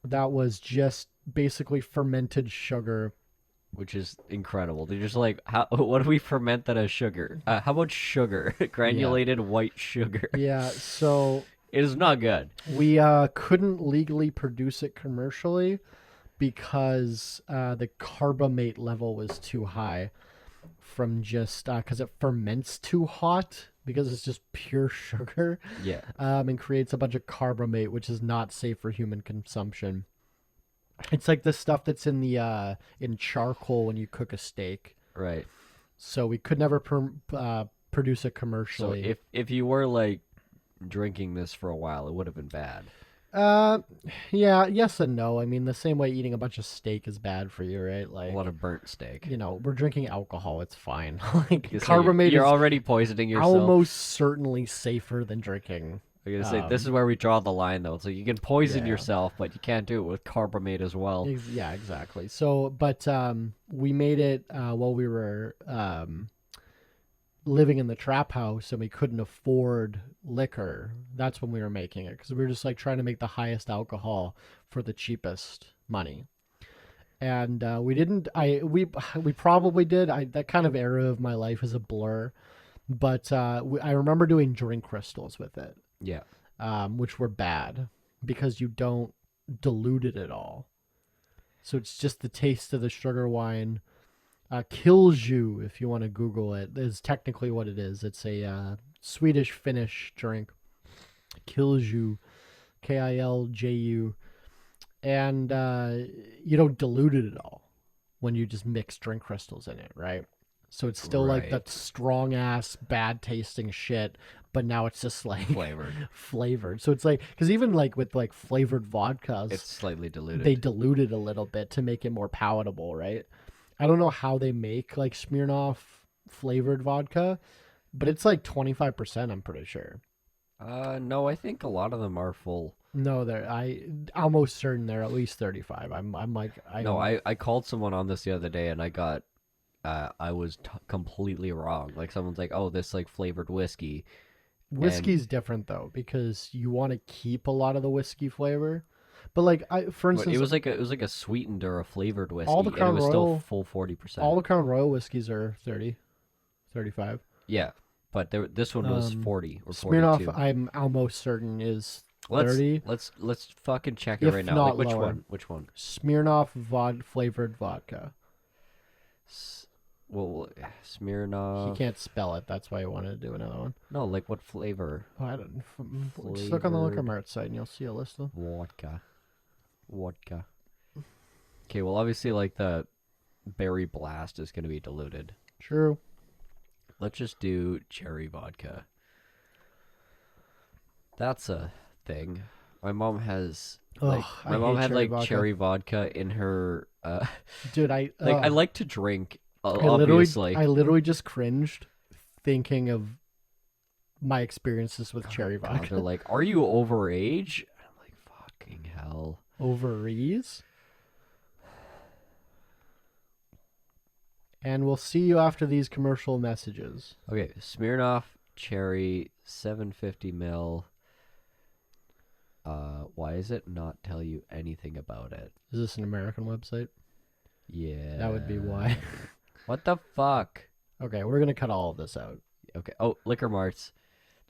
That was just basically fermented sugar. Which is incredible. They're just like, what do we ferment that as sugar? How about sugar? Granulated white sugar. Yeah, so It is not good. we couldn't legally produce it commercially because the carbamate level was too high from just because it ferments too hot because it's just pure sugar Yeah. and creates a bunch of carbamate, which is not safe for human consumption. It's like the stuff that's in the in charcoal when you cook a steak. Right. So we could never produce it So commercially. if you were like drinking this for a while, it would have been bad. Yeah, yes and no. I mean, the same way eating a bunch of steak is bad for you, right? A Like, lot of burnt steak. we're drinking alcohol. It's fine. Like, So carbamate you're is already poisoning yourself. almost certainly safer than drinking I'm gonna say this is where we draw the line, though. So you can poison yourself, but you can't do it with carbamate as well. Yeah, exactly. So, but we made it while we were living in the trap house, and we couldn't afford liquor. That's when we were making it, because we were just like trying to make the highest alcohol for the cheapest money. And we didn't. We probably did. That kind of era of my life is a blur, but I remember doing drink crystals with it. Yeah. Which were bad because you don't dilute it at all. So it's just the taste of the sugar wine. Kills you, if you want to Google it, is technically what it is. It's a Swedish-Finnish drink. Kills you, Kilju. And you don't dilute it at all when you just mix drink crystals in it, right? So it's still like that strong-ass, bad-tasting shit, but now it's just like flavored. So it's like, because even like with like flavored vodkas, it's slightly diluted. They dilute it a little bit to make it more palatable, right? I don't know how they make like Smirnoff flavored vodka, but it's like 25%, I'm pretty sure. No, I think a lot of them are full. No, I'm almost certain they're at least 35. I'm like, I called someone on this the other day, and I was completely wrong. Like, someone's like, "Oh, this like flavored whiskey." Whiskey's different though, because you want to keep a lot of the whiskey flavor. But like, for instance, it was like a sweetened or a flavored whiskey. All the Crown and it was Royal, still full 40%. All the Crown Royal whiskeys are 30, 35. Yeah, but this one was 40 or 42. Smirnoff, I'm almost certain is 30. Let's fucking check it right now. Not like, which lower. one? Which one? Smirnoff flavored vodka. Well, Smirnoff. He can't spell it. That's why I wanted to do another one. No, like what flavor? Oh, I don't. Just look on the Liquor Mart site and you'll see a list of vodka. Okay, well, obviously, like the Berry Blast is going to be diluted. True. Let's just do cherry vodka. That's a thing. My mom has like cherry vodka in her. Dude, I like to drink. I Obviously, literally just cringed thinking of my experiences with cherry vodka. They're like, "Are you overage?" And I'm like, "Fucking hell." Ovaries. And we'll see you after these commercial messages. Okay, Smirnoff Cherry 750 ml. Why does it not tell you anything about it? Is this an American website? Yeah. That would be why. What the fuck? Okay, we're gonna cut all of this out. Okay. Oh, Liquor Marts.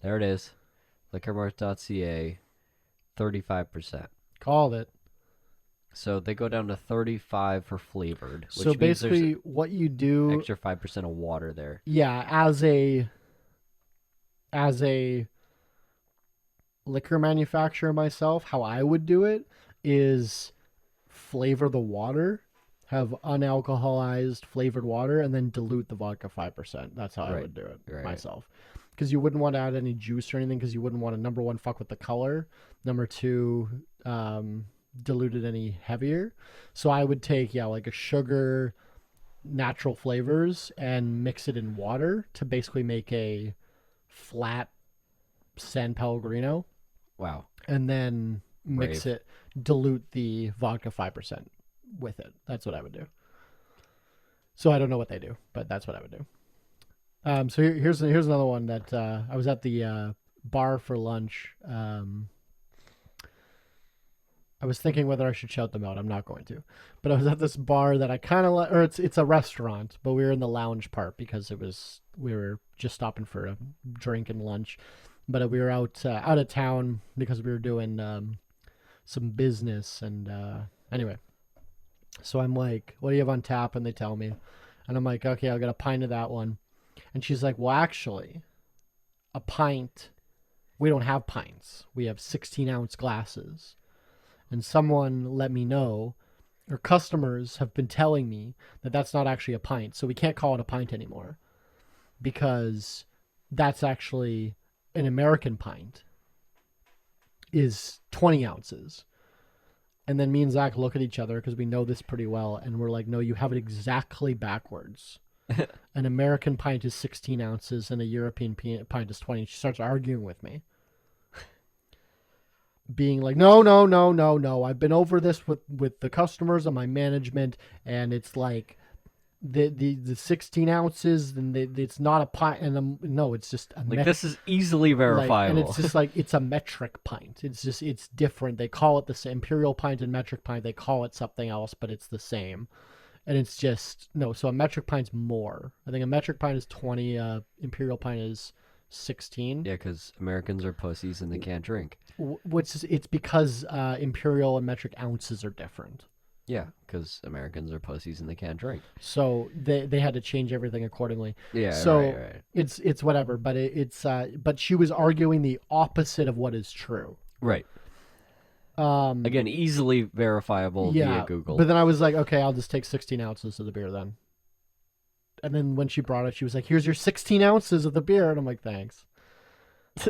There it is. Liquormarts.ca. 35%. Called it. So they go down to 35 for flavored. Which so basically, what you do, extra 5% of water there. Yeah, as a liquor manufacturer myself, how I would do it is flavor the water, have unalcoholized flavored water, and then dilute the vodka 5%. That's how I would do it myself. Because you wouldn't want to add any juice or anything, because you wouldn't want to, number one, fuck with the color. Number two, dilute it any heavier. So I would take, like a sugar, natural flavors, and mix it in water to basically make a flat San Pellegrino. Wow. And then mix it, dilute the vodka 5% with it. That's what I would do. So I don't know what they do, but that's what I would do. So here's another one that I was at the bar for lunch. I was thinking whether I should shout them out. I'm not going to. But I was at this bar that I kind of or it's a restaurant, but we were in the lounge part because we were just stopping for a drink and lunch. But we were out of town because we were doing some business. And anyway, so I'm like, "What do you have on tap?" And they tell me, and I'm like, "Okay, I'll get a pint of that one." And she's like, "Well, actually, a pint. We don't have pints. We have 16-ounce glasses." And someone let me know, or customers have been telling me that that's not actually a pint. So we can't call it a pint anymore because that's actually an American pint is 20 ounces. And then me and Zach look at each other because we know this pretty well. And we're like, no, you have it exactly backwards. An American pint is 16 ounces and a European pint is 20. She starts arguing with me. being like, no. I've been over this with the customers and my management, and it's like the 16 ounces, and it's not a pint, and no, it's just a Like, this is easily verifiable. and it's just like it's a metric pint. It's different. They call it the same imperial pint and metric pint. They call it something else, but it's the same. And it's just no. So a metric pint's more. I think a metric pint is 20. Imperial pint is 16. Yeah, because Americans are pussies and they can't drink. It's because imperial and metric ounces are different. Yeah, because Americans are pussies and they can't drink. So they had to change everything accordingly. Yeah, so right. it's whatever, but but she was arguing the opposite of what is true. Right. Again, easily verifiable via Google. But then I was like, okay, I'll just take 16 ounces of the beer then. And then when she brought it, she was like, here's your 16 ounces of the beer. And I'm like, thanks.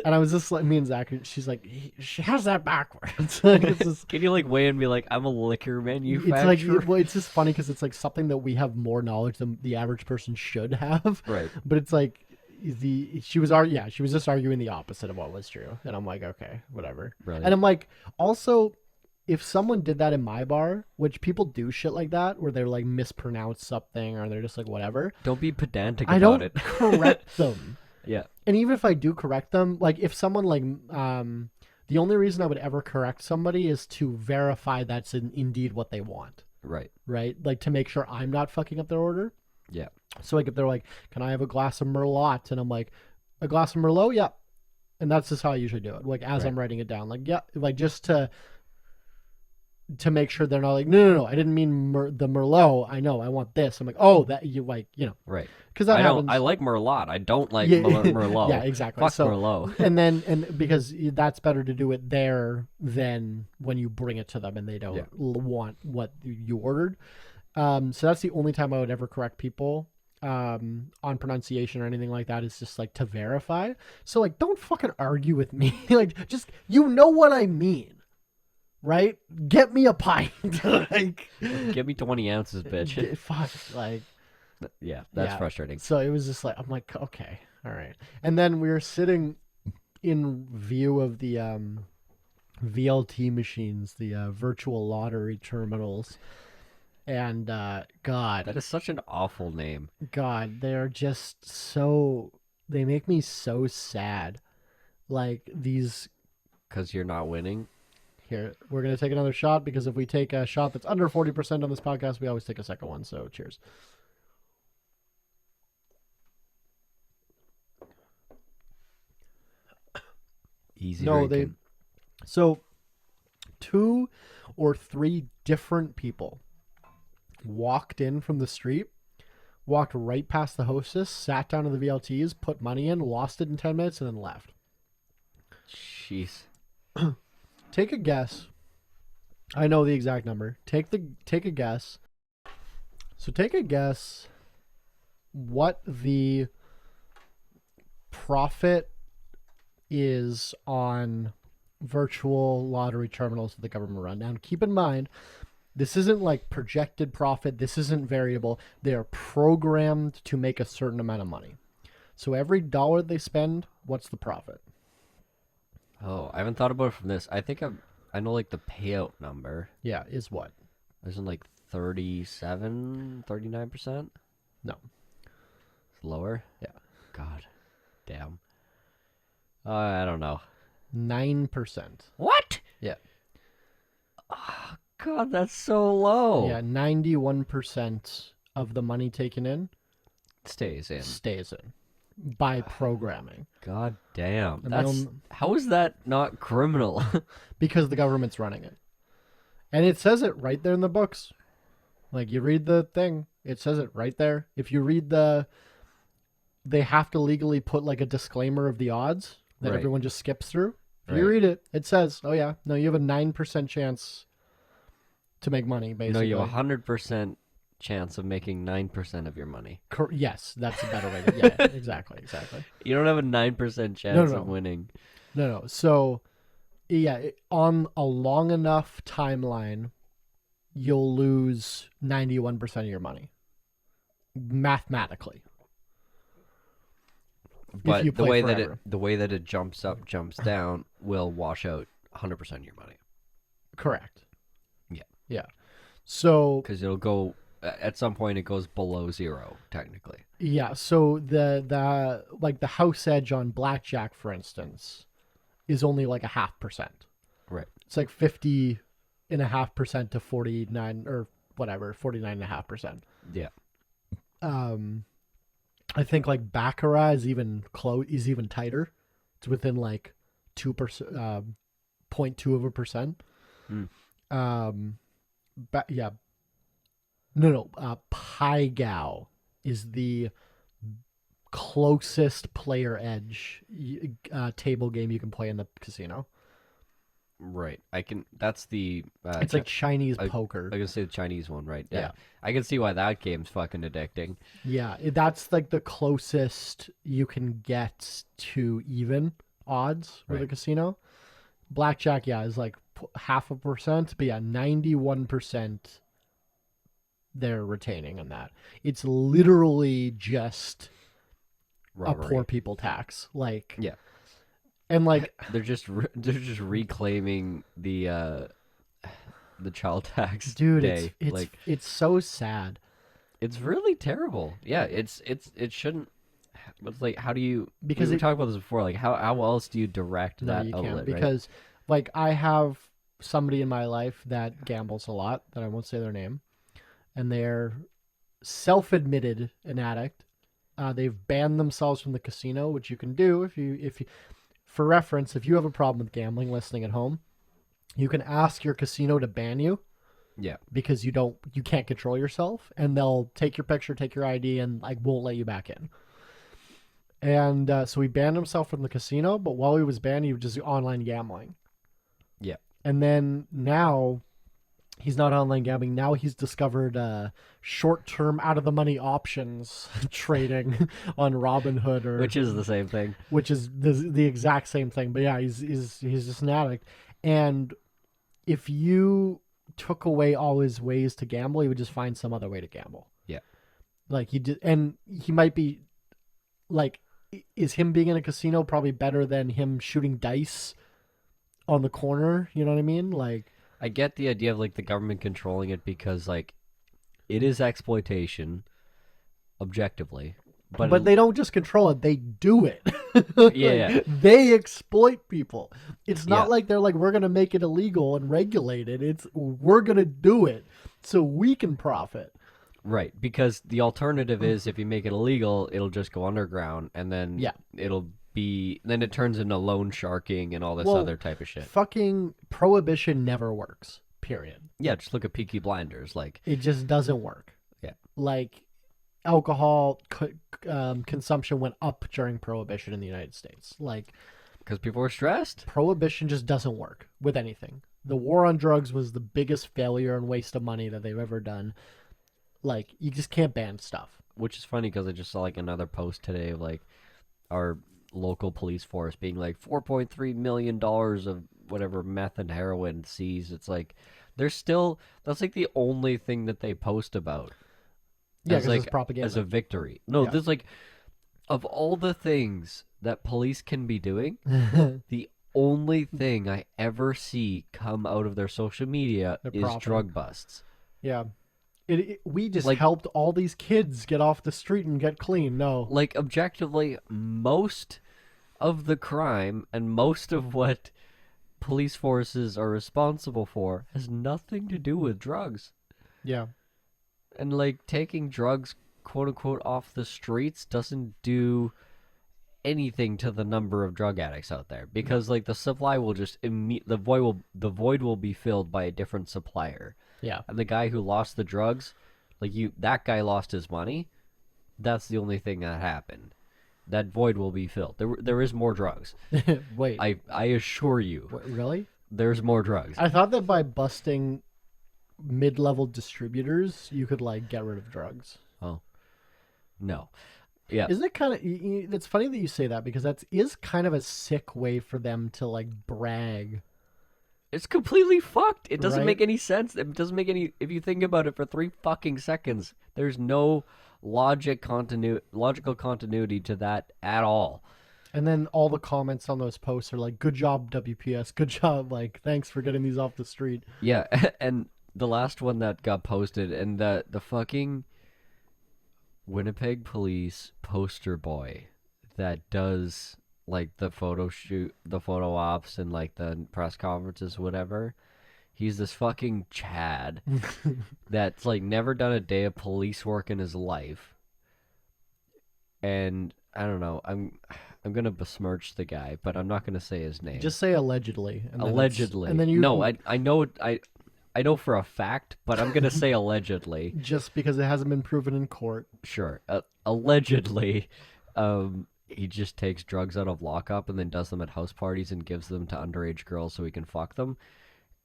And I was just like, me and Zach, she's like, she has that backwards. Like, it's just, Can you like weigh and be like, I'm a liquor manufacturer? it's like, well, it's just funny because it's like something that we have more knowledge than the average person should have. Right. But it's like she was just arguing the opposite of what was true. And I'm like, okay, whatever. Right. And I'm like, also, if someone did that in my bar, which people do shit like that, where they're like mispronounce something or they're just like whatever. Don't be pedantic I about don't it. correct them. Yeah. And even if I do correct them, like if someone like the only reason I would ever correct somebody is to verify that's indeed what they want. Right. Right? Like to make sure I'm not fucking up their order. Yeah. So like if they're like, can I have a glass of Merlot? And I'm like, a glass of Merlot? Yeah. And that's just how I usually do it. Like as I'm writing it down, like, yeah, like just to make sure they're not like, no, I didn't mean the Merlot. I know, I want this. I'm like, oh, that you like, Right. Because that happens. I like Merlot. I don't like Merlot. Yeah, exactly. Fuck so, Merlot. and because that's better to do it there than when you bring it to them and they don't want what you ordered. So that's the only time I would ever correct people on pronunciation or anything like that, is just like to verify. So like, don't fucking argue with me. Like, just, you know what I mean. Right? Get me a pint. Like, give me 20 ounces, bitch. Fuck. Like, yeah, that's frustrating. So it was just like, I'm like, okay, all right. And then we were sitting in view of the VLT machines, the virtual lottery terminals. And God. That is such an awful name. God, they're just so, they make me so sad. Like these. Because you're not winning? Here, we're going to take another shot, because if we take a shot that's under 40% on this podcast, we always take a second one. So cheers. Easy No, drinking. So 2 or 3 different people walked in from the street, walked right past the hostess, sat down to the VLTs, put money in, lost it in 10 minutes, and then left. Jeez. Take a guess. I know the exact number. Take a guess. So take a guess what the profit is on virtual lottery terminals that the government run. Now, keep in mind, this isn't like projected profit. This isn't variable. They are programmed to make a certain amount of money. So every dollar they spend, what's the profit? Oh, I haven't thought about it from this. I think I know like the payout number. Yeah, is what? Isn't like 37, 39%? No. It's lower? Yeah. God damn. I don't know. 9%. What? Yeah. Oh, God, that's so low. Yeah, 91% of the money taken in Stays in. stays in by programming. God damn. And how is that not criminal? Because the government's running it. And it says it right there in the books. Like, you read the thing, it says it right there. If you read they have to legally put like a disclaimer of the odds that Right. everyone just skips through. If you Right. read it, it says, oh yeah, no, you have a 9% chance to make money, basically. No, you have a 100% chance of making 9% of your money. Yes, that's a better way to, yeah, exactly. You don't have a 9% chance of winning. No. So, yeah, on a long enough timeline, you'll lose 91% of your money. Mathematically. But you the play way forever. that it jumps up, jumps down will wash out 100% of your money. Correct. Yeah. Yeah. So Because it'll go at some point. It goes below zero technically. yeah, so the like the house edge on blackjack, for instance, is only like 0.5%. Right. It's like 50.5% to 49 or whatever, 49.5%. Yeah. I think like baccarat is even tighter. It's within like 2%, 0.2%. Yeah. No. Pai Gao is the closest player edge table game you can play in the casino. Right. I can. That's the. It's like Chinese poker. I can say the Chinese one, right? Yeah. I can see why that game's fucking addicting. Yeah, that's like the closest you can get to even odds with a casino. Blackjack, yeah, is like 0.5%, but yeah, 91% they're retaining on that. It's literally just Robbery. a poor people tax, like Yeah. and like they're just reclaiming the child tax dude, day. it's so sad. It's really terrible. Yeah, it shouldn't. But like, how do you? Because we talked about this before. Like, how else do you direct that you outlet? can't, because like I have somebody in my life that gambles a lot, that I won't say their name, and they're self-admitted an addict. They've banned themselves from the casino, which you can do if you for reference, if you have a problem with gambling listening at home, you can ask your casino to ban you. Yeah. Because you can't control yourself, and they'll take your picture, take your ID, and like won't let you back in. And so he banned himself from the casino, but while he was banned, he was just online gambling. Yeah. And then now he's not online gambling. Now he's discovered short-term out-of-the-money options trading on Robinhood, Which is the same thing. Which is the exact same thing. But yeah, he's just an addict. And if you took away all his ways to gamble, he would just find some other way to gamble. Yeah. Like he did, and he might be like, is him being in a casino probably better than him shooting dice on the corner? You know what I mean? Like, I get the idea of like the government controlling it because like it is exploitation objectively. But they don't just control it, they do it. Yeah. They exploit people. It's not like they're like, we're going to make it illegal and regulate it. It's we're going to do it so we can profit. Right, because the alternative is if you make it illegal, it'll just go underground, and then then it turns into loan sharking and all this other type of shit. Fucking prohibition never works, period. Yeah, just look at Peaky Blinders. Like, it just doesn't work. Yeah. Like, alcohol consumption went up during prohibition in the United States. Like, because people were stressed. Prohibition just doesn't work with anything. The war on drugs was the biggest failure and waste of money that they've ever done. Like, you just can't ban stuff. Which is funny because I just saw like another post today of like our local police force being like $4.3 million of whatever meth and heroin seized. It's like there's still, that's like the only thing that they post about. Yeah, as like it's propaganda. as a victory. No, there's like, of all the things that police can be doing, the only thing I ever see come out of their social media is drug busts. Yeah. We just helped all these kids get off the street and get clean. No. Like, objectively, most of the crime and most of what police forces are responsible for has nothing to do with drugs. Yeah. And, like, taking drugs, quote-unquote, off the streets doesn't do anything to the number of drug addicts out there. Because, like, the supply will just... the void will be filled by a different supplier. Yeah. And the guy who lost the drugs, like, that guy lost his money. That's the only thing that happened. That void will be filled. There is more drugs. Wait. I assure you. What, really? There's more drugs. I thought that by busting mid-level distributors, you could, like, get rid of drugs. Oh. No. Yeah. Isn't it kind of... It's funny that you say that, because that is kind of a sick way for them to, like, brag. It's completely fucked. It doesn't Right? make any sense. It doesn't make any... If you think about it for 3 fucking seconds, there's no logical continuity to that at all. And then all the comments on those posts are like, "Good job, WPS. Good job. Like, thanks for getting these off the street." Yeah, and the last one that got posted, and the fucking Winnipeg police poster boy that does like the photo shoot, the photo ops, and like the press conferences, whatever. He's this fucking Chad that's like never done a day of police work in his life, and I don't know. I'm gonna besmirch the guy, but I'm not gonna say his name. Just say allegedly. And then Allegedly. and then you No, I know I know for a fact, but I'm gonna say allegedly. just because it hasn't been proven in court. Sure. Allegedly, he just takes drugs out of lockup and then does them at house parties and gives them to underage girls so he can fuck them.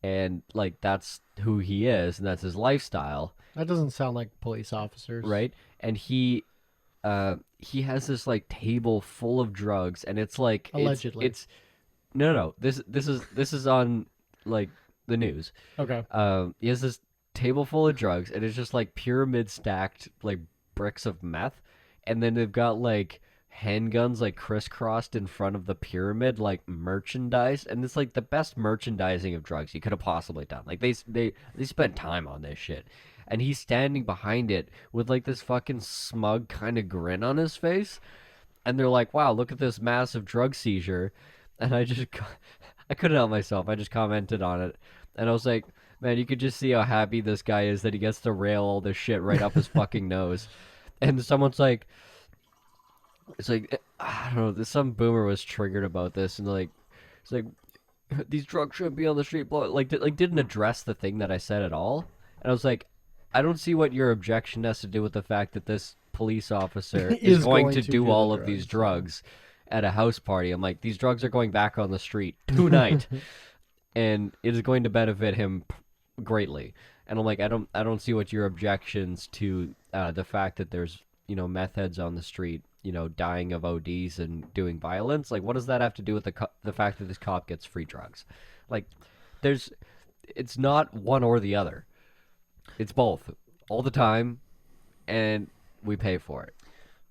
And like that's who he is, and that's his lifestyle, That doesn't sound like police officers, right? And he has this like table full of drugs, and it's like Allegedly. it's no. This is on like the news. Okay. He has this table full of drugs, and it's just like pyramid stacked like bricks of meth, and then they've got like handguns like crisscrossed in front of the pyramid, like merchandise, and it's like the best merchandising of drugs you could have possibly done. Like they spent time on this shit, and he's standing behind it with like this fucking smug kind of grin on his face, and they're like, "Wow, look at this massive drug seizure," and I couldn't help myself. I just commented on it, and I was like, "Man, you could just see how happy this guy is that he gets to rail all this shit right up his fucking nose," and someone's like. It's like I don't know. Some boomer was triggered about this, and like, it's like these drugs shouldn't be on the street. Like didn't address the thing that I said at all. And I was like, I don't see what your objection has to do with the fact that this police officer is going to do all of these drugs at a house party. I'm like, these drugs are going back on the street tonight, and it is going to benefit him greatly. And I'm like, I don't see what your objections to the fact that there's meth heads on the street. Dying of ODs and doing violence. Like, what does that have to do with the fact that this cop gets free drugs? Like, it's not one or the other. It's both all the time, and we pay for it.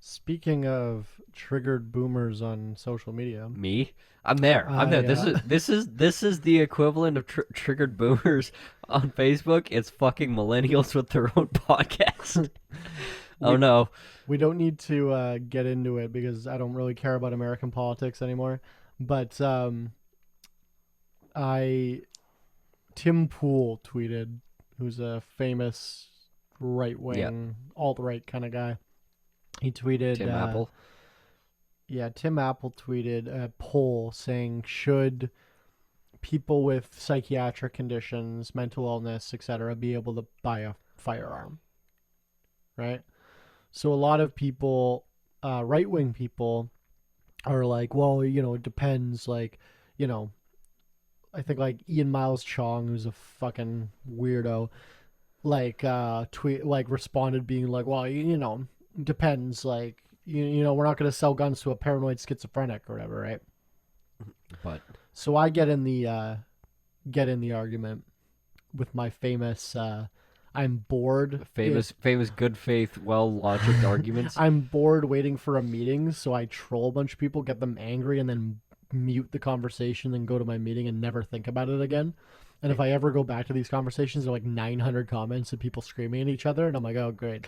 Speaking of triggered boomers on social media, Me, I'm there. I'm there. Yeah. This is the equivalent of triggered boomers on Facebook. It's fucking millennials with their own podcast. Oh no. we don't need to get into it because I don't really care about American politics anymore. But Tim Pool tweeted, who's a famous right-wing, alt-right kind of guy. He tweeted... Tim Apple? Yeah, Tim Apple tweeted a poll saying, should people with psychiatric conditions, mental illness, etc., be able to buy a firearm? Right? So a lot of people, right-wing people, are like, well, it depends. Like, I think like Ian Miles Chong, who's a fucking weirdo, like responded being like, well, depends. Like, we're not going to sell guns to a paranoid schizophrenic or whatever, right? But so I get in the argument with my famous. I'm bored. Famous good faith, well-logicked arguments. I'm bored waiting for a meeting, so I troll a bunch of people, get them angry, and then mute the conversation, then go to my meeting and never think about it again. And if I ever go back to these conversations, there are like 900 comments of people screaming at each other, and I'm like, oh, great.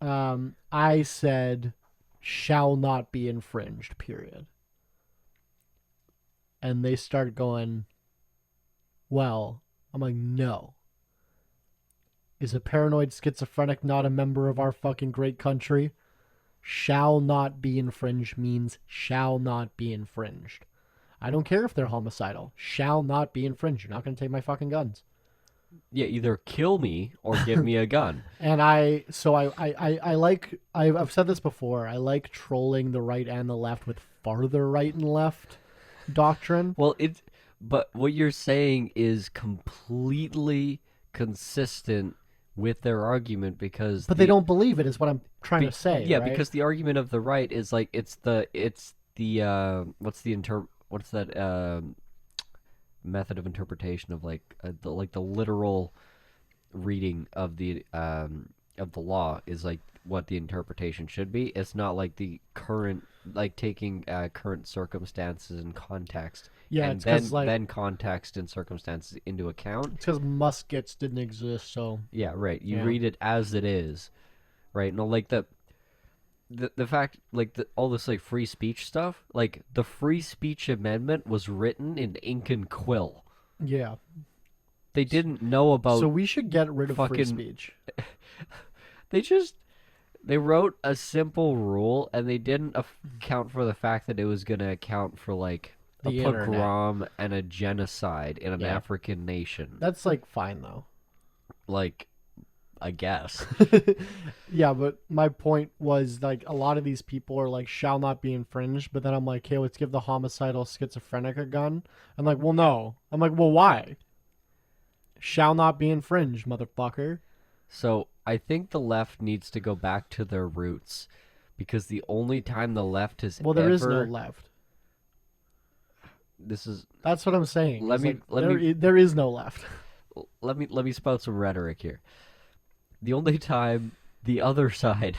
I said, shall not be infringed, period. And they start going, well, I'm like, no. Is a paranoid schizophrenic not a member of our fucking great country? Shall not be infringed means shall not be infringed. I don't care if they're homicidal. Shall not be infringed. You're not going to take my fucking guns. Yeah, either kill me or give me a gun. And I like, I've said this before, I like trolling the right and the left with farther right and left doctrine. Well, but what you're saying is completely consistent with their argument because they don't believe it is what I'm trying to say. Yeah, right? because the argument of the right is like what's that method of interpretation of like the literal reading of the law is like what the interpretation should be. It's not like the current like taking current circumstances and context, Yeah, and it's 'cause, then context and circumstances into account. it's because muskets didn't exist, so Yeah, right. You Yeah. read it as it is, right? No, like the fact, like all this like free speech stuff, like the free speech amendment was written in ink and quill. yeah. They didn't know about. So we should get rid of free fucking- speech. They wrote a simple rule, and they didn't account for the fact that it was going to account for like a The internet. pogrom and a genocide in an Yeah. African nation. That's like fine though. Like, I guess. Yeah, but my point was like a lot of these people are like shall not be infringed, but then I'm like, hey, let's give the homicidal schizophrenic a gun. I'm like, well, no. I'm like, well, why? Shall not be infringed, motherfucker. So I think the left needs to go back to their roots, because the only time the left has Well, there is no ever left. this is That's what I'm saying. Let It's me- like, let there, me- there is no left. let me spout some rhetoric here. The only time the other side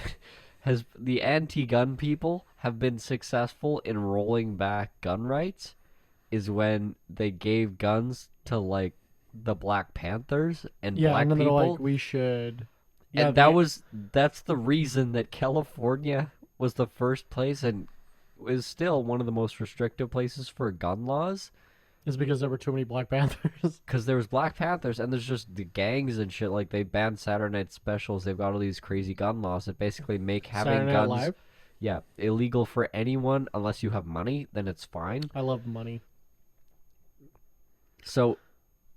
has the anti-gun people have been successful in rolling back gun rights is when they gave guns to like the Black Panthers and Yeah, black and then they're people. like, we should. Yeah, And that's the reason that California was the first place and is still one of the most restrictive places for gun laws, is because there were too many Black Panthers. because there was Black Panthers and there's just the gangs and shit. Like they banned Saturday Night Specials. They've got all these crazy gun laws that basically make having Saturday Night guns Live. yeah, illegal for anyone unless you have money. Then it's fine. I love money. So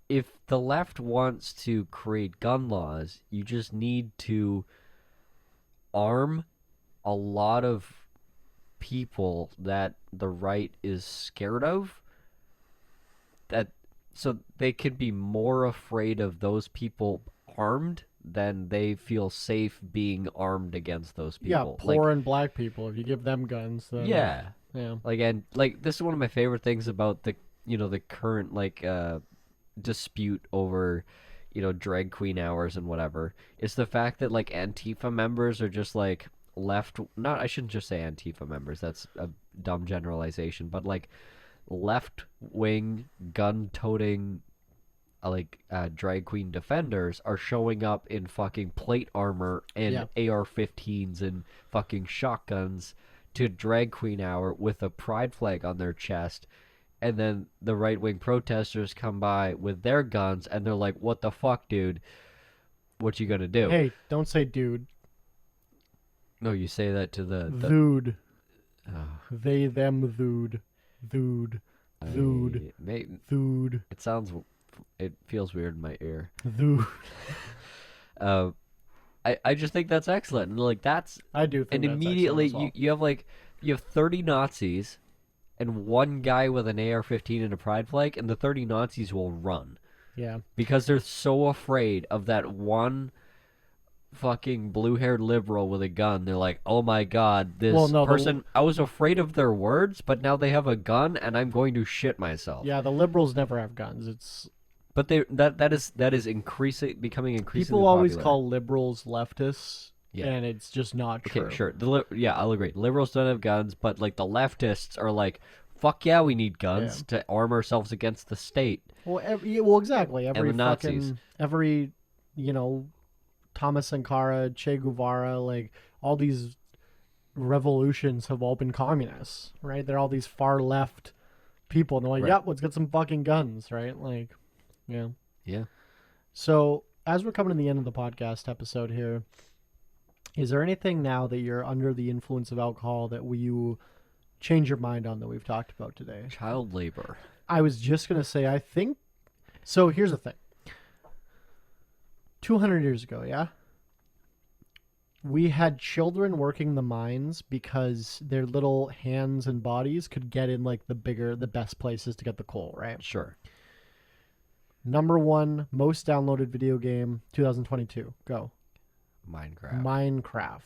if the left wants to create gun laws, you just need to arm a lot of people that the right is scared of, that so they could be more afraid of those people armed than they feel safe being armed against those Yeah, people. poor and black people. If you give them guns, then yeah. yeah. Like, and like this is one of my favorite things about the the current like dispute over drag queen hours and whatever, is the fact that like Antifa members are just like left, not, I shouldn't just say Antifa members, that's a dumb generalization, but like left wing gun toting drag queen defenders are showing up in fucking plate armor and AR-15s and fucking shotguns to drag queen hour with a pride flag on their chest. And then the right-wing protesters come by with their guns, and they're like, what the fuck, dude? What you gonna do? Hey, don't say dude. No, you say that to the Dude. oh, They, them, dude. Dude. Dude. Dude. It feels weird in my ear. Dude. I just think that's excellent. And like that's I do think and that's immediately excellent as you have 30 Nazis and one guy with an AR-15 and a pride flag, and the 30 Nazis will run. Yeah. Because they're so afraid of that one fucking blue-haired liberal with a gun. They're like, oh my god, this person, I was afraid of their words, but now they have a gun, and I'm going to shit myself. Yeah, the liberals never have guns. But that is becoming increasingly People always popular. call liberals leftists, Yeah. and it's just not true. Okay, sure. I'll agree. Liberals don't have guns, but like the leftists are like, fuck yeah, we need guns to arm ourselves against the state. Well, exactly. Every the Nazis. fucking every Thomas Sankara, Che Guevara, like all these revolutions have all been communists, right? They're all these far left people, and they're like, Right. "Yep, let's get some fucking guns," right? Like, yeah. Yeah. So as we're coming to the end of the podcast episode here, is there anything now that you're under the influence of alcohol that you change your mind on that we've talked about today? Child labor. I was just going to say, I think, so here's the thing. 200 years ago, yeah? We had children working the mines because their little hands and bodies could get in like the best places to get the coal, right? Sure. Number one most downloaded video game, 2022. Go. Minecraft.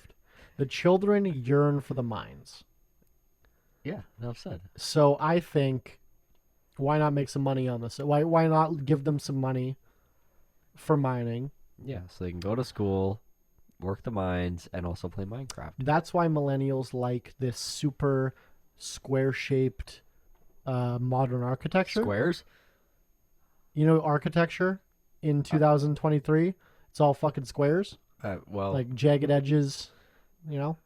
The children yearn for the mines. Yeah, enough said. So I think, why not make some money on this? Why not give them some money for mining? Yeah, so they can go to school, work the mines, and also play Minecraft. That's why millennials like this super square-shaped modern architecture. Squares? You know, architecture in 2023, it's all fucking squares, Well, like jagged edges. You know,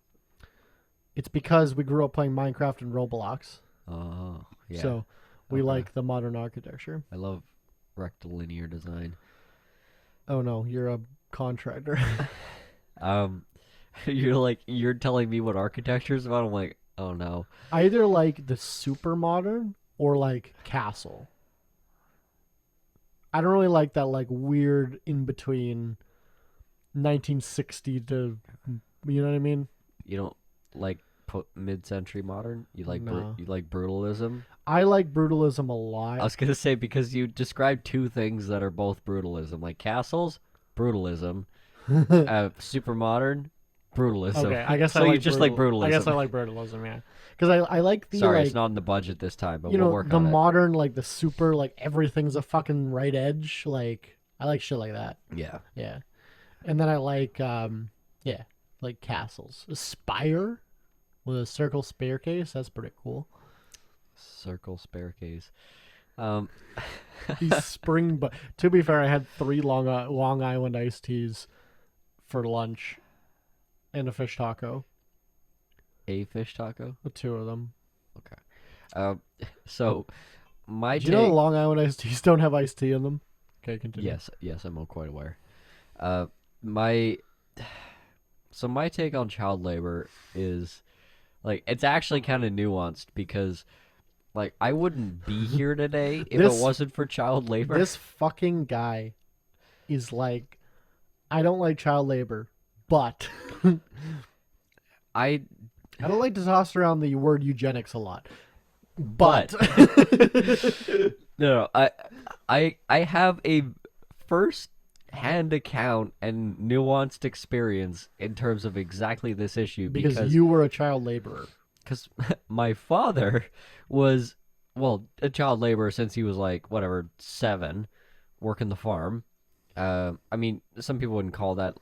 it's because we grew up playing Minecraft and Roblox, oh, yeah. so we Okay. like the modern architecture. I love rectilinear design. Oh no, you're a contractor. You're telling me what architecture is about? I'm like, oh no. Either like the super modern or like castle. I don't really like that like weird in between 1960 to, you know what I mean? You don't like mid-century modern? You like No. you like brutalism? I like brutalism a I lot. was gonna say, because you described two things that are both brutalism, like castles, brutalism, super modern, brutalism. Okay, I guess so I like you just like brutalism. I guess I like brutalism, yeah. Because I like the Sorry, like, it's not in the budget this time, but you we'll know, work the on modern like the super like everything's a fucking right edge. Like I like shit like that. it. Yeah. Yeah. And then I like like castles. A spire with a circle staircase, that's pretty cool. Circle staircase. These spring but to be fair, I had 3 Long Island iced teas for lunch and a fish taco. A fish taco. 2 of them. So my Do take. you know Long Island iced teas don't have iced tea in them? Okay, continue. Yes, I'm quite aware. So my take on child labor is, like, it's actually kind of nuanced because, like, I wouldn't be here today if This- it wasn't for child labor. This fucking guy is like, I don't like child labor, but I I don't like to toss around the word eugenics a lot. But no, I have a first-hand account and nuanced experience in terms of exactly this issue because you were a child laborer. because my father was, well, a child laborer since he was like, whatever, 7, working the farm. I mean, some people wouldn't call that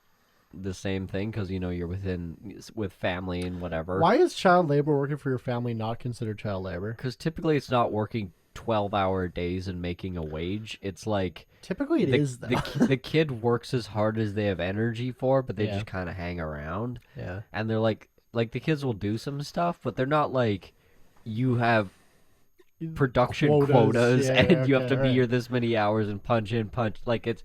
the same thing because, you know, you're with family and whatever. Why is child labor working for your family not considered child labor? Because typically it's not working 12-hour days and making a wage. It's like Typically it is though. the kid works as hard as they have energy for, but they Yeah. just kind of hang around. Yeah. And they're like the kids will do some stuff, but they're not like you have production quotas Yeah, and you have to okay, be right. here this many hours and punch like it's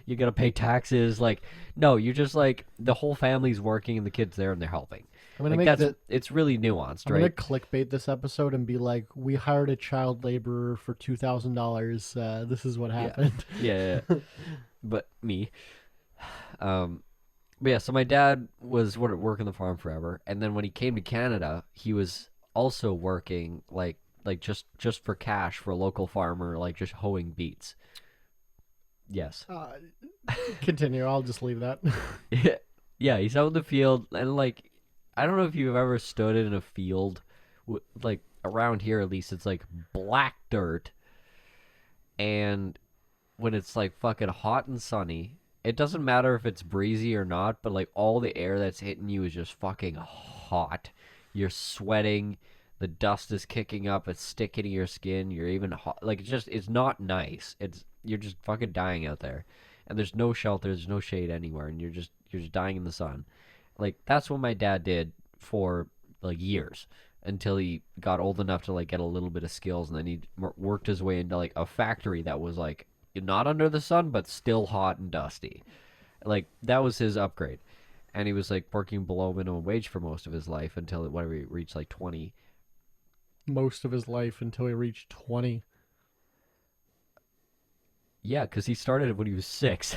you gotta pay taxes. Like, no, you're just like the whole family's working and the kids there and they're helping. I'm gonna Like, make it's really nuanced, I'm right? gonna clickbait this episode and be like, we hired a child laborer for $2,000. This is what happened. Yeah. But me. But yeah, so my dad was working the farm forever, and then when he came to Canada, he was also working like just for cash for a local farmer, like just hoeing beets. Yes. Continue. I'll just leave that. Yeah, he's out in the field, and like, I don't know if you've ever stood in a field, like around here at least, it's like black dirt, and when it's like fucking hot and sunny, it doesn't matter if it's breezy or not, but like all the air that's hitting you is just fucking hot. You're sweating, the dust is kicking up, it's sticking to your skin, you're even hot. Like, it's not nice. You're just fucking dying out there. And there's no shelter, there's no shade anywhere, and you're just dying in the sun. Like, that's what my dad did for like years until he got old enough to like get a little bit of skills, and then he worked his way into like a factory that was like not under the sun but still hot and dusty. Like, that was his upgrade. And he was like working below minimum wage for most of his life until whatever he reached like 20. Most of his life until he reached 20. Yeah, because he started when he was 6.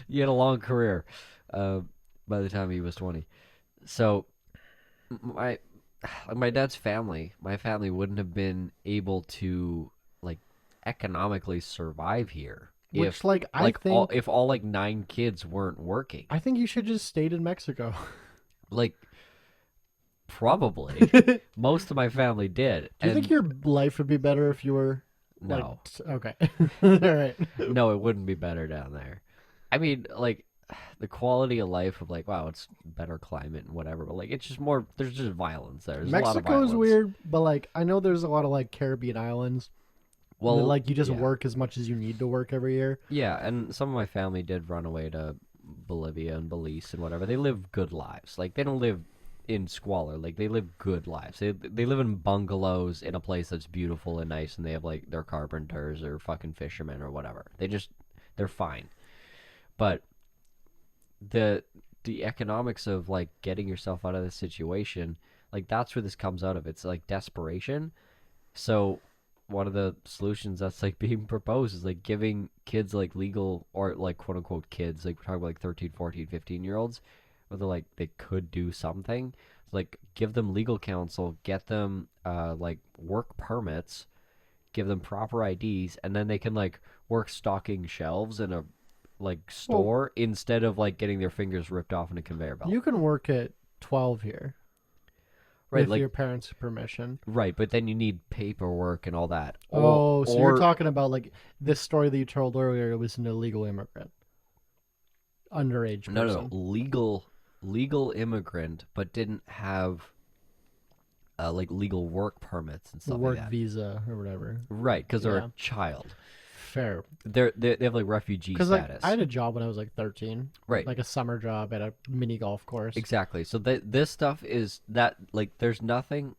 He had a long career by the time he was 20. So my dad's family, my family wouldn't have been able to like economically survive here. Which, if, like, I think if all like 9 kids weren't working. I think you should just stayed in Mexico. Like, probably. Most of my family did. Do you think your life would be better if you were No. okay. All right. No, it wouldn't be better down there. I mean, like, the quality of life of like, wow, it's better climate and whatever, but like it's just more. There's just violence there. There's a lot of Mexico's violence. weird, but like I know there's a lot of like Caribbean islands. Well, that, like you just yeah. work as much as you need to work every year. Yeah, and some of my family did run away to Bolivia and Belize and whatever. They live good lives. Like they don't live in squalor. Like they live good lives. They live in bungalows in a place that's beautiful and nice, and they have like they're carpenters or fucking fishermen or whatever. They're fine. But the economics of like getting yourself out of this situation, like that's where this comes out of. It's like desperation. So one of the solutions that's like being proposed is like giving kids like legal or like quote unquote kids, like we're talking about like 13, 14, 15-year-olds, where they're like they could do something. Like give them legal counsel, get them like work permits, give them proper IDs, and then they can like work stocking shelves in a like store instead of like getting their fingers ripped off in a conveyor belt. You can work at 12 here. Right, with like your parents' permission. right, but then you need paperwork and all that. So you're talking about like this story that you told earlier. It was an illegal immigrant, underage person. No, legal immigrant, but didn't have like legal work permits and stuff work like that. visa or whatever. Right, because they're Yeah. a child. Fair. They have like refugee Because status. like I had a job when I was like 13. Right. Like a summer job at a mini golf course. Exactly. So this stuff is that like there's nothing.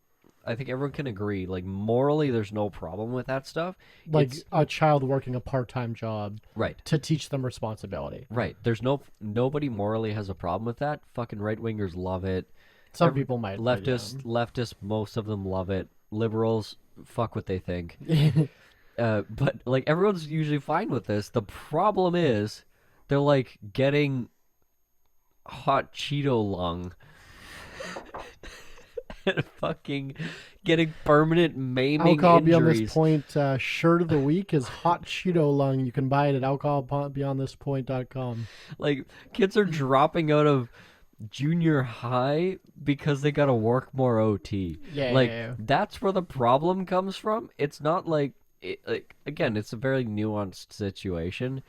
I think everyone can agree. Like morally, there's no problem with that stuff. Like It's, a child working a part-time job right. to teach them responsibility. Right. There's nobody morally has a problem with that. Fucking right wingers love it. Some people might. Leftists, most of them love it. Liberals, fuck what they think. But like everyone's usually fine with this. The problem is they're like getting hot Cheeto lung and fucking getting permanent maiming Alcohol injuries. Beyond This Point shirt of the week is hot Cheeto lung. You can buy it at alcoholbeyondthispoint.com. Like kids are dropping out of junior high because they gotta work more OT. Yeah. That's where the problem comes from. It's not like again, it's a very nuanced situation,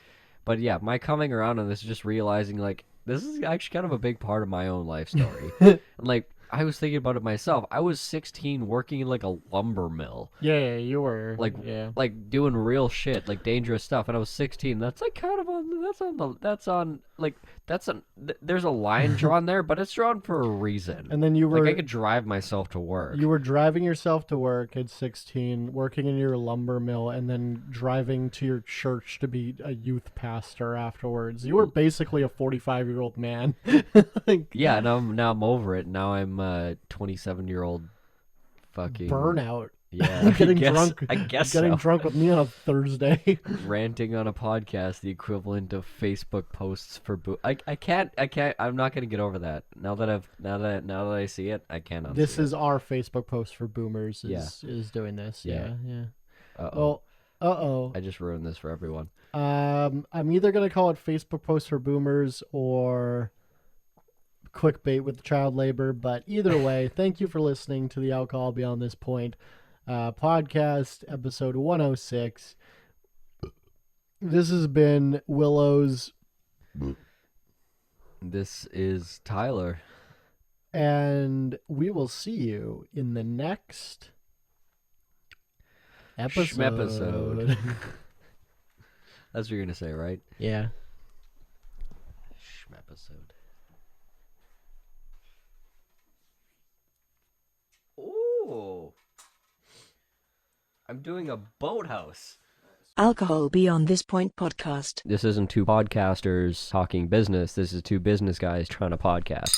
but yeah, my coming around on this is just realizing like this is actually kind of a big part of my own life story. And like I was thinking about it myself. I was 16 working in like a lumber mill. Yeah, you were. Like yeah. like doing real shit, like dangerous stuff. And I was 16. That's like kind of there's a line drawn there, but it's drawn for a reason. And then you were like I could drive myself to work. You were driving yourself to work at 16, working in your lumber mill, and then driving to your church to be a youth pastor afterwards. You were basically a 45-year-old man. Yeah, now I'm over it. Now I'm a 27-year-old fucking burnout. Yeah, getting drunk. drunk. I guess getting so. drunk with me on a Thursday. Ranting on a podcast, the equivalent of Facebook posts for I can't. I'm not gonna get over that. Now that I see it, I can't. This unsee is our Facebook post for boomers. Is doing this. Yeah. Uh-oh. Well, I just ruined this for everyone. I'm either gonna call it Facebook post for boomers or clickbait with child labor, but either way, thank you for listening to the Alcohol Beyond This Point podcast, episode 106. This has been Willows. This is Tyler. And we will see you in the next episode. Schmepisode. That's what you're gonna say, right? Yeah. Schmepisode. Ooh. I'm doing a boathouse. Alcohol Beyond This Point podcast. This isn't two podcasters talking business. This is two business guys trying to podcast.